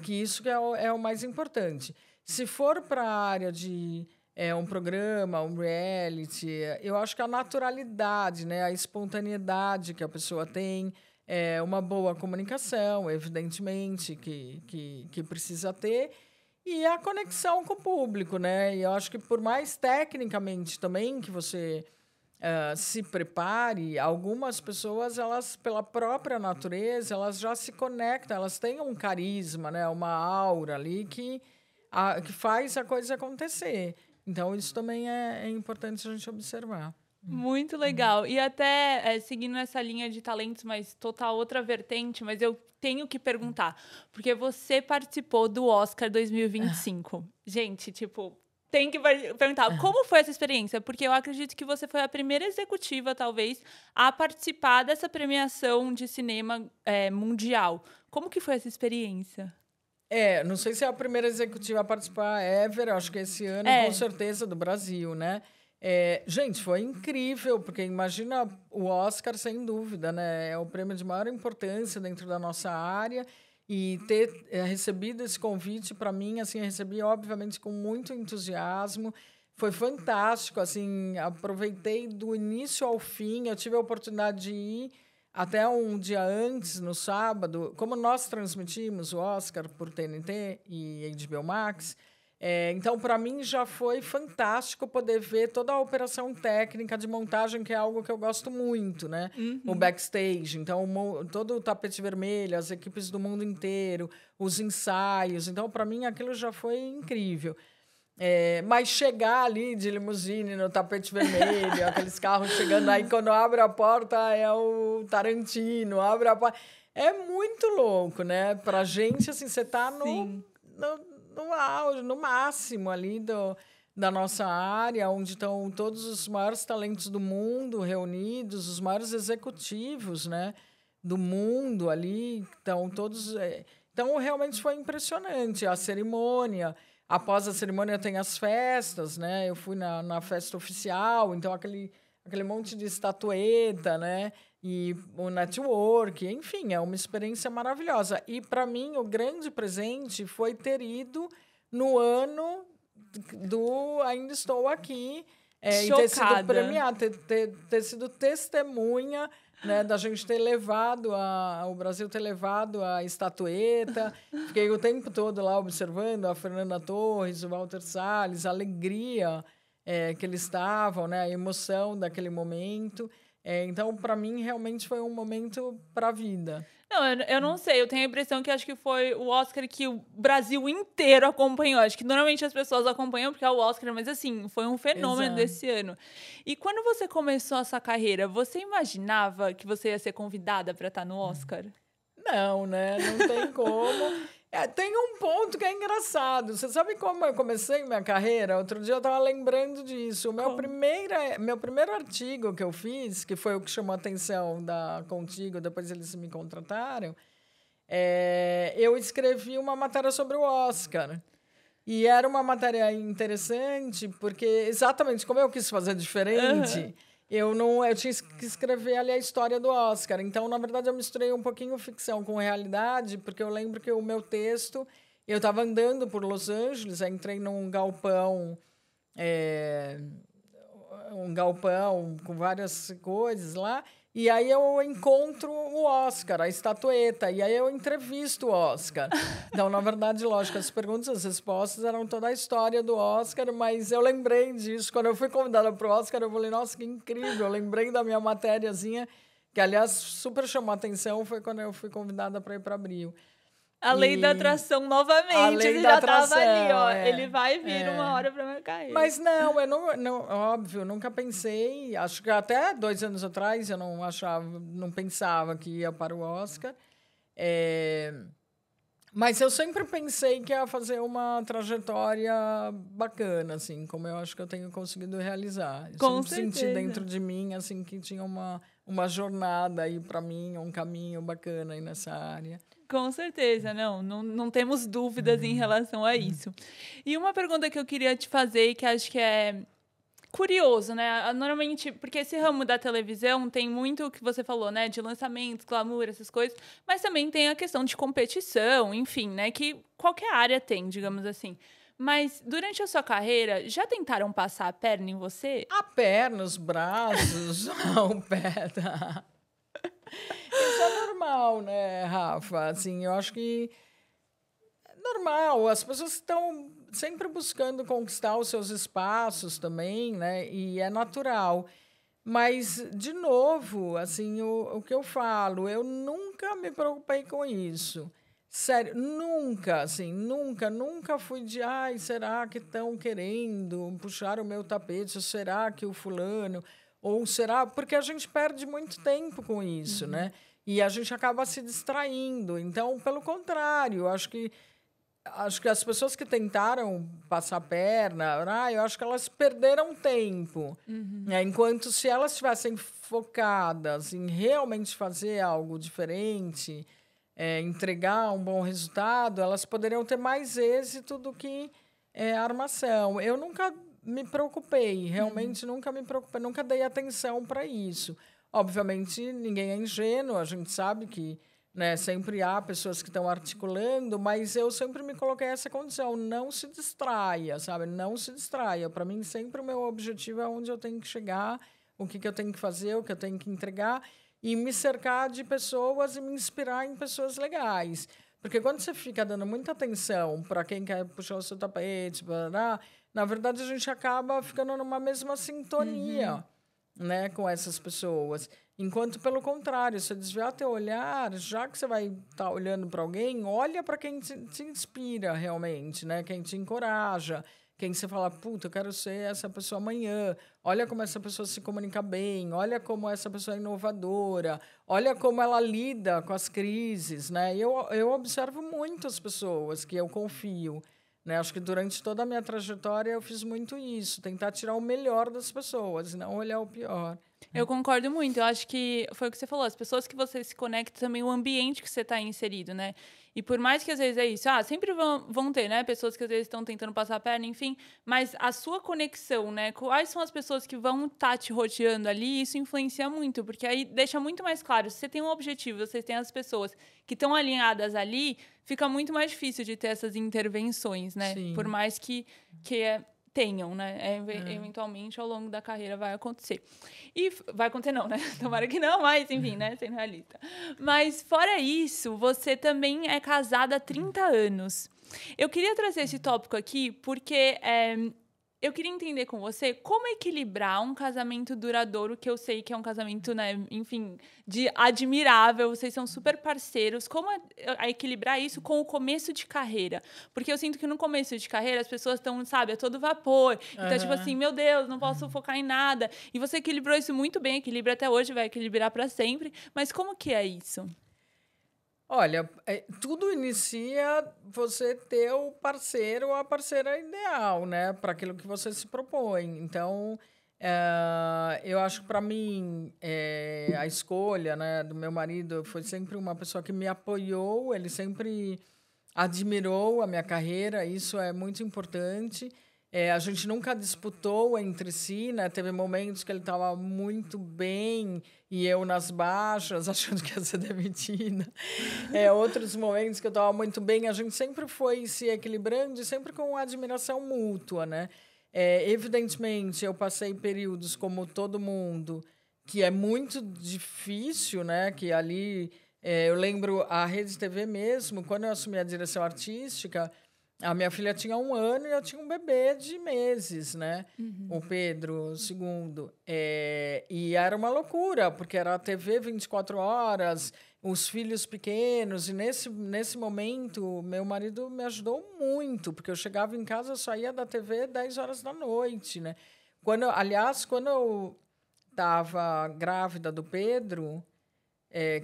que isso que é o mais importante. Se for para a área de um programa, um reality, eu acho que a naturalidade, né, a espontaneidade que a pessoa tem, uma boa comunicação, evidentemente, que precisa ter, e a conexão com o público, né? E eu acho que, por mais tecnicamente também que você se prepare, algumas pessoas, elas, pela própria natureza, elas já se conectam, elas têm um carisma, né, uma aura ali que faz a coisa acontecer. Então, isso também é importante a gente observar. Muito legal. E até seguindo essa linha de talentos, mas total outra vertente, mas eu tenho que perguntar, porque você participou do Oscar 2025. Gente, tipo, Tem que perguntar, como foi essa experiência? Porque eu acredito que você foi a primeira executiva, talvez, a participar dessa premiação de cinema mundial. Como que foi essa experiência? Não sei se é a primeira executiva a participar ever, acho que esse ano, com certeza, do Brasil, né? Gente, foi incrível, porque imagina o Oscar, sem dúvida, né? É o prêmio de maior importância dentro da nossa área. E ter recebido esse convite, para mim, assim, eu recebi, obviamente, com muito entusiasmo. Foi fantástico, assim, aproveitei do início ao fim. Eu tive a oportunidade de ir até um dia antes, no sábado. Como nós transmitimos o Oscar por TNT e HBO Max, então, para mim, já foi fantástico poder ver toda a operação técnica de montagem, que é algo que eu gosto muito, né? O backstage. Então, todo o tapete vermelho, as equipes do mundo inteiro, os ensaios. Então, para mim, aquilo já foi incrível. Mas chegar ali de limusine no tapete vermelho, aqueles carros chegando, aí quando abre a porta é o Tarantino, abre a porta. É muito louco, né? Pra gente, assim, você tá no auge, no máximo ali da nossa área, onde estão todos os maiores talentos do mundo reunidos, os maiores executivos, né, do mundo ali, estão todos... Então, realmente foi impressionante a cerimônia. Após a cerimônia tem as festas, né? Eu fui na festa oficial, então aquele monte de estatueta, né? E o network, enfim, é uma experiência maravilhosa. E, para mim, o grande presente foi ter ido no ano do Ainda Estou Aqui, e ter sido premiada, ter sido testemunha, né, da gente ter levado o Brasil ter levado a estatueta. Fiquei o tempo todo lá observando a Fernanda Torres, o Walter Salles, a alegria que eles estavam, né, a emoção daquele momento. Então, para mim, realmente foi um momento para a vida. Não, eu não sei. Eu tenho a impressão que acho que foi o Oscar que o Brasil inteiro acompanhou. Acho que normalmente as pessoas acompanham porque é o Oscar, mas assim, foi um fenômeno desse ano. E quando você começou a sua carreira, você imaginava que você ia ser convidada para estar no Oscar? Não, né? Não tem como. Tem um ponto que é engraçado. Você sabe como eu comecei minha carreira? Outro dia eu estava lembrando disso. O meu primeiro artigo que eu fiz, que foi o que chamou a atenção da Contigo, depois eles me contrataram, eu escrevi uma matéria sobre o Oscar. E era uma matéria interessante, porque exatamente como eu quis fazer diferente... Eu tinha que escrever ali a história do Oscar. Então, na verdade, eu misturei um pouquinho ficção com realidade, porque eu lembro que o meu texto... Eu estava andando por Los Angeles, entrei num galpão... um galpão com várias coisas lá, e aí eu encontro o Oscar, a estatueta, e aí eu entrevisto o Oscar. Então, na verdade, lógico, as perguntas e as respostas eram toda a história do Oscar, mas eu lembrei disso. Quando eu fui convidada para o Oscar, eu falei, nossa, que incrível! Eu lembrei da minha matériazinha, que, aliás, super chamou a atenção, foi quando eu fui convidada para ir para Abril. A lei da atração novamente. A lei Você já estava ali, ó. Ele vai vir uma hora para minha carreira. Mas não, eu não, óbvio, nunca pensei. Acho que até 2 anos atrás eu não pensava que ia para o Oscar. Mas eu sempre pensei que ia fazer uma trajetória bacana, assim, como eu acho que eu tenho conseguido realizar. Com sempre senti dentro de mim assim que tinha uma jornada aí para mim, um caminho bacana aí nessa área. Com certeza, não temos dúvidas em relação a isso. E uma pergunta que eu queria te fazer, que acho que é curioso, né? Normalmente, porque esse ramo da televisão tem muito o que você falou, né? De lançamentos, glamour, essas coisas, mas também tem a questão de competição, enfim, né? Que qualquer área tem, digamos assim. Mas durante a sua carreira, já tentaram passar a perna em você? A perna, os braços, o pé, tá? Isso é normal, né, Rafa? Assim, eu acho que é normal. As pessoas estão sempre buscando conquistar os seus espaços também, né? E é natural. Mas, de novo, assim, o que eu falo, eu nunca me preocupei com isso. Sério, nunca, assim, nunca fui de, será que estão querendo puxar o meu tapete? Ou será que o fulano... Ou será... Porque a gente perde muito tempo com isso, né? E a gente acaba se distraindo. Então, pelo contrário, eu acho que acho que as pessoas que tentaram passar a perna, eu acho que elas perderam tempo. Enquanto se elas estivessem focadas em realmente fazer algo diferente, entregar um bom resultado, elas poderiam ter mais êxito do que a armação. Eu nunca me preocupei, realmente nunca me preocupei, nunca dei atenção para isso. Obviamente, ninguém é ingênuo, a gente sabe que, né, sempre há pessoas que estão articulando, mas eu sempre me coloquei essa condição, não se distraia, sabe? Não se distraia. Para mim, sempre o meu objetivo é onde eu tenho que chegar, o que eu tenho que fazer, o que eu tenho que entregar, e me cercar de pessoas e me inspirar em pessoas legais. Porque quando você fica dando muita atenção para quem quer puxar o seu tapete, na verdade, a gente acaba ficando numa mesma sintonia, né, com essas pessoas. Enquanto, pelo contrário, se desviar teu olhar, já que você vai estar olhando para alguém, olha para quem te inspira realmente, né? Quem te encoraja, quem você fala, puta, eu quero ser essa pessoa amanhã. Olha como essa pessoa se comunica bem, olha como essa pessoa é inovadora, olha como ela lida com as crises, né? E eu observo muito as pessoas que eu confio, né? Acho que durante toda a minha trajetória eu fiz muito isso, tentar tirar o melhor das pessoas, não olhar o pior. Eu concordo muito. Eu acho que foi o que você falou. As pessoas que você se conecta, também o ambiente que você está inserido, né? E por mais que às vezes é isso, sempre vão ter, né? Pessoas que às vezes estão tentando passar a perna, enfim. Mas a sua conexão, né? Quais são as pessoas que vão estar te rodeando ali? Isso influencia muito, porque aí deixa muito mais claro. Se você tem um objetivo, você tem as pessoas que estão alinhadas ali, fica muito mais difícil de ter essas intervenções, né? Sim. Por mais que tenham, né? Eventualmente, ao longo da carreira, vai acontecer. E vai acontecer não, né? Tomara que não, mas enfim, né? Sendo realista. Mas, fora isso, você também é casada há 30 anos. Eu queria trazer esse tópico aqui porque eu queria entender com você como equilibrar um casamento duradouro, que eu sei que é um casamento, né, enfim, admirável, vocês são super parceiros. Como equilibrar isso com o começo de carreira? Porque eu sinto que no começo de carreira as pessoas estão, sabe, a todo vapor. Então, tipo assim, meu Deus, não posso focar em nada. E você equilibrou isso muito bem, equilibra até hoje, vai equilibrar para sempre. Mas como que é isso? Olha, tudo inicia você ter o parceiro ou a parceira ideal, né? Para aquilo que você se propõe. Então, eu acho que, para mim, a escolha, né, do meu marido foi sempre uma pessoa que me apoiou, ele sempre admirou a minha carreira, isso é muito importante. A gente nunca disputou entre si, né? Teve momentos que ele estava muito bem e eu nas baixas, achando que ia ser demitida. Outros momentos que eu estava muito bem, a gente sempre foi se equilibrando e sempre com admiração mútua, né? Evidentemente, eu passei períodos, como todo mundo, que é muito difícil, né? Que ali, eu lembro a Rede TV mesmo, quando eu assumi a direção artística, a minha filha tinha 1 ano e eu tinha um bebê de meses, né? O Pedro II. E era uma loucura, porque era a TV 24 horas, os filhos pequenos. E nesse momento, meu marido me ajudou muito, porque eu chegava em casa, eu saía da TV 10 horas da noite, né? Quando eu estava grávida do Pedro,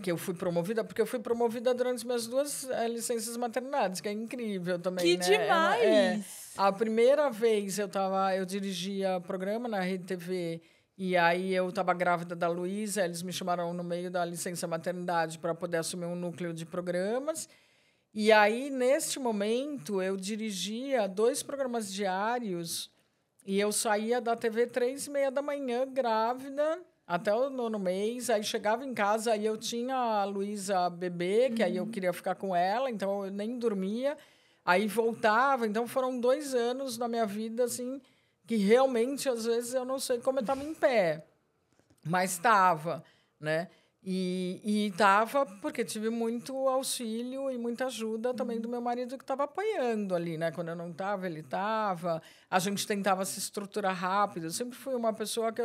que eu fui promovida, porque eu fui promovida durante as minhas 2 licenças maternidades, que é incrível também, que né? demais! A primeira vez eu dirigia programa na Rede TV, e aí eu estava grávida da Luísa, eles me chamaram no meio da licença maternidade para poder assumir um núcleo de programas. E aí, neste momento, eu dirigia 2 programas diários e eu saía da TV 3h30 da manhã, grávida, até o 9º mês. Aí chegava em casa, aí eu tinha a Luísa bebê, que aí eu queria ficar com ela, então eu nem dormia. Aí voltava. Então foram 2 anos na minha vida, assim, que realmente, às vezes, eu não sei como eu estava em pé. Mas estava, né? E estava porque tive muito auxílio e muita ajuda também do meu marido, que estava apoiando ali, né? Quando eu não estava, ele estava. A gente tentava se estruturar rápido. Eu sempre fui uma pessoa que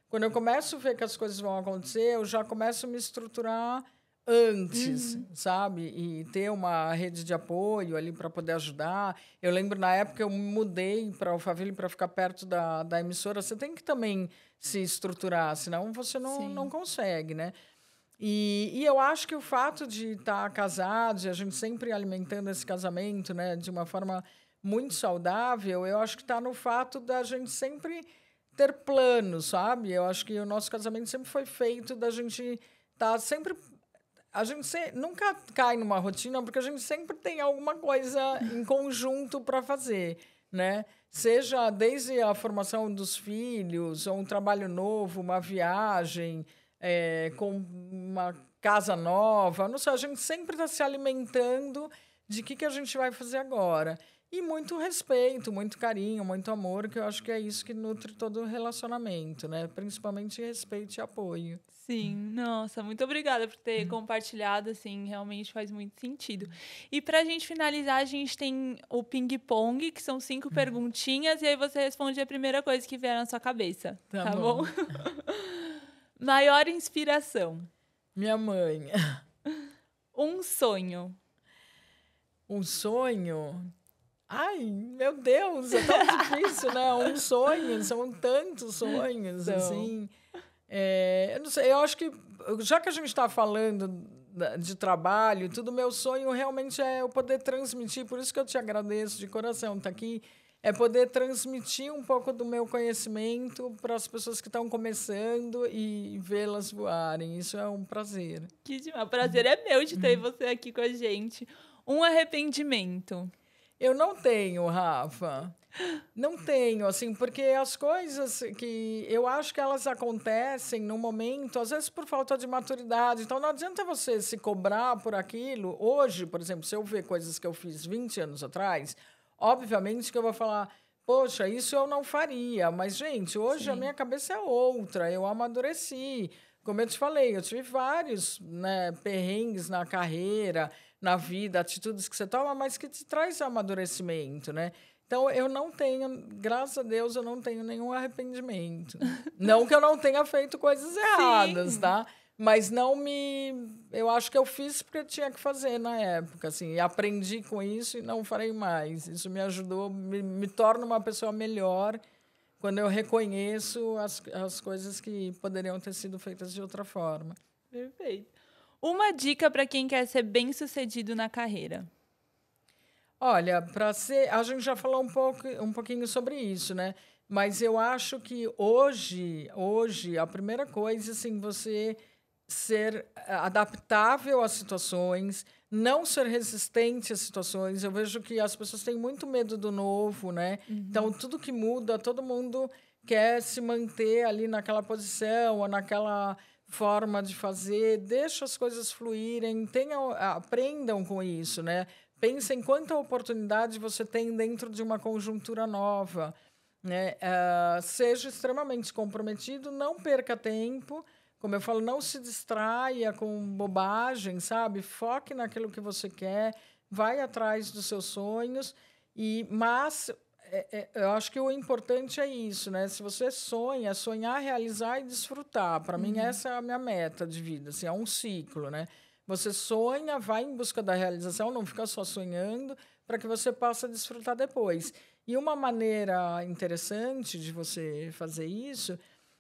quando eu começo a ver que as coisas vão acontecer, eu já começo a me estruturar antes, sabe? E ter uma rede de apoio ali para poder ajudar. Eu lembro, na época, eu me mudei para Alphaville para ficar perto da emissora. Você tem que também se estruturar, senão você não consegue, né? E eu acho que o fato de estar casados, e a gente sempre alimentando esse casamento, né, de uma forma muito saudável, eu acho que está no fato da gente sempre ter planos, sabe? Eu acho que o nosso casamento sempre foi feito da gente estar sempre... A gente nunca cai numa rotina, porque a gente sempre tem alguma coisa em conjunto para fazer, né? Seja desde a formação dos filhos, ou um trabalho novo, uma viagem, com uma casa nova. Não sei, a gente sempre está se alimentando de que a gente vai fazer agora. E muito respeito, muito carinho, muito amor, que eu acho que é isso que nutre todo o relacionamento, né? Principalmente respeito e apoio. Sim, nossa, muito obrigada por ter compartilhado, assim, realmente faz muito sentido. E pra gente finalizar, a gente tem o ping-pong, que são 5 perguntinhas, e aí você responde a primeira coisa que vier na sua cabeça, tá bom? Maior inspiração? Minha mãe. Um sonho? Um sonho? Ai, meu Deus, é tão difícil, né? Um sonho, são tantos sonhos, assim... eu não sei, eu acho que, já que a gente está falando de trabalho, tudo, meu sonho realmente é eu poder transmitir, por isso que eu te agradeço de coração estar aqui, é poder transmitir um pouco do meu conhecimento para as pessoas que estão começando e vê-las voarem. Isso é um prazer. Que demais. O prazer é meu de ter você aqui com a gente. Um arrependimento? Eu não tenho, Rafa. Não tenho, assim, porque as coisas que eu acho que elas acontecem no momento, às vezes por falta de maturidade. Então, não adianta você se cobrar por aquilo. Hoje, por exemplo, se eu ver coisas que eu fiz 20 anos atrás, obviamente que eu vou falar, poxa, isso eu não faria. Mas, gente, hoje a minha cabeça é outra. Eu amadureci. Como eu te falei, eu tive vários, né, perrengues na carreira, na vida, atitudes que você toma, mas que te traz amadurecimento, né? Então, eu não tenho, graças a Deus, eu não tenho nenhum arrependimento. Não que eu não tenha feito coisas erradas, tá? Mas não me... Eu acho que eu fiz porque eu tinha que fazer na época, assim. E aprendi com isso e não farei mais. Isso me ajudou, me torna uma pessoa melhor quando eu reconheço as coisas que poderiam ter sido feitas de outra forma. Perfeito. Uma dica para quem quer ser bem-sucedido na carreira? Olha, a gente já falou um pouquinho sobre isso, né? Mas eu acho que hoje a primeira coisa, assim, você ser adaptável às situações, não ser resistente às situações. Eu vejo que as pessoas têm muito medo do novo, né? Então, tudo que muda, todo mundo quer se manter ali naquela posição ou naquela forma de fazer. Deixa as coisas fluírem, aprendam com isso, né? Pensem quanta oportunidade você tem dentro de uma conjuntura nova, né? Seja extremamente comprometido, não perca tempo. Como eu falo, não se distraia com bobagem, sabe? Foque naquilo que você quer, vai atrás dos seus sonhos. Mas eu acho que o importante é isso, né? Se você sonhar, realizar e desfrutar. Para mim, essa é a minha meta de vida. Assim, é um ciclo, né? Você sonha, vai em busca da realização, não fica só sonhando, para que você possa desfrutar depois. E uma maneira interessante de você fazer isso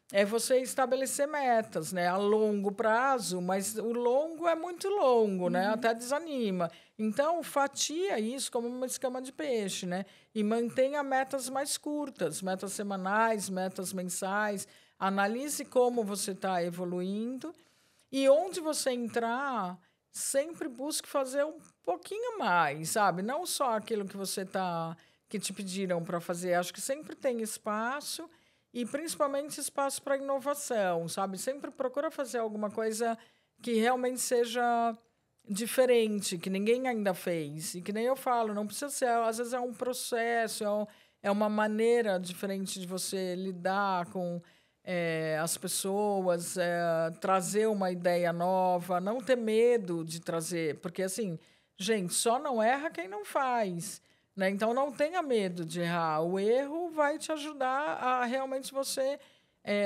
é você estabelecer metas, né, a longo prazo, mas o longo é muito longo, né, até desanima. Então, fatia isso como uma escama de peixe, né, e mantenha metas mais curtas, metas semanais, metas mensais. Analise como você está evoluindo. E onde você entrar, sempre busque fazer um pouquinho mais, sabe? Não só aquilo que te pediram para fazer. Acho que sempre tem espaço e principalmente espaço para inovação, sabe? Sempre procura fazer alguma coisa que realmente seja diferente, que ninguém ainda fez. E que nem eu falo, não precisa ser, às vezes é um processo, é uma maneira diferente de você lidar com as pessoas, trazer uma ideia nova, não ter medo de trazer, porque assim, gente, só não erra quem não faz, né? Então não tenha medo de errar. O erro vai te ajudar a realmente você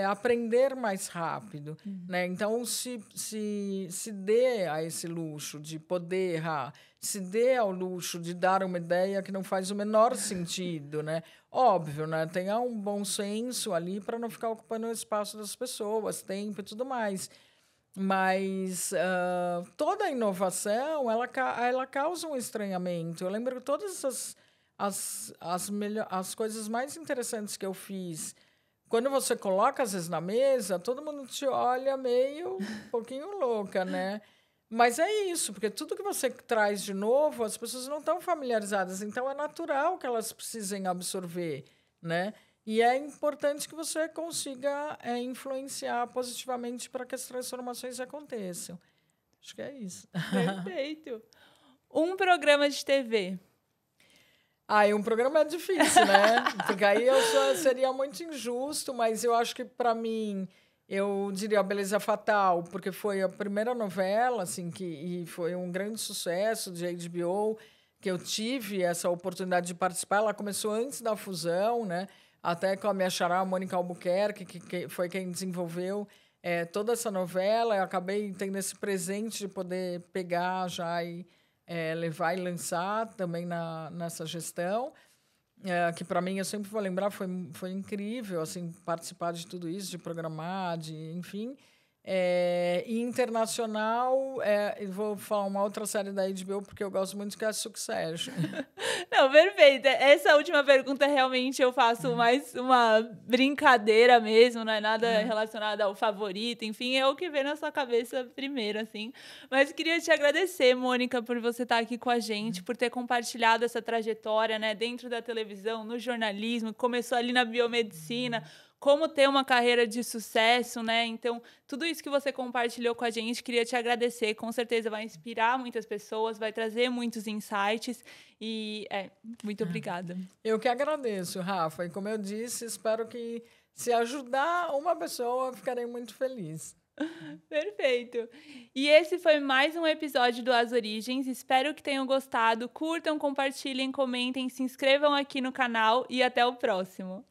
aprender mais rápido, né? Então se dê a esse luxo de poder errar, se dê ao luxo de dar uma ideia que não faz o menor sentido, né? Óbvio, né? Tenha um bom senso ali para não ficar ocupando o espaço das pessoas, tempo e tudo mais. Mas toda inovação, ela causa um estranhamento. Eu lembro que todas as coisas mais interessantes que eu fiz, quando você coloca, às vezes, na mesa, todo mundo te olha meio um pouquinho louca, né? Mas é isso, porque tudo que você traz de novo, as pessoas não estão familiarizadas, então é natural que elas precisem absorver, né? E é importante que você consiga influenciar positivamente para que as transformações aconteçam. Acho que é isso. Perfeito. Um programa de TV. Um programa é difícil, né? Porque aí seria muito injusto, mas eu acho que, para mim, eu diria A Beleza Fatal, porque foi a primeira novela, assim, e foi um grande sucesso de HBO, que eu tive essa oportunidade de participar. Ela começou antes da fusão, né? Até com a minha xará, a Mônica Albuquerque, que foi quem desenvolveu toda essa novela. Eu acabei tendo esse presente de poder pegar já e levar e lançar também nessa gestão. Que para mim, eu sempre vou lembrar, foi incrível assim, participar de tudo isso, de programar, enfim. E internacional, eu vou falar uma outra série da HBO, porque eu gosto muito, que é a Succession. Não, perfeito. Essa última pergunta, realmente, eu faço mais uma brincadeira mesmo, não é nada relacionado ao favorito, enfim, é o que vem na sua cabeça primeiro, assim. Mas queria te agradecer, Mônica, por você estar aqui com a gente, por ter compartilhado essa trajetória, né, dentro da televisão, no jornalismo, começou ali na biomedicina, como ter uma carreira de sucesso, né? Então, tudo isso que você compartilhou com a gente, queria te agradecer. Com certeza vai inspirar muitas pessoas, vai trazer muitos insights. E, muito obrigada. Eu que agradeço, Rafa. E como eu disse, espero que, se ajudar uma pessoa, eu ficarei muito feliz. Perfeito. E esse foi mais um episódio do As Origens. Espero que tenham gostado. Curtam, compartilhem, comentem, se inscrevam aqui no canal e até o próximo.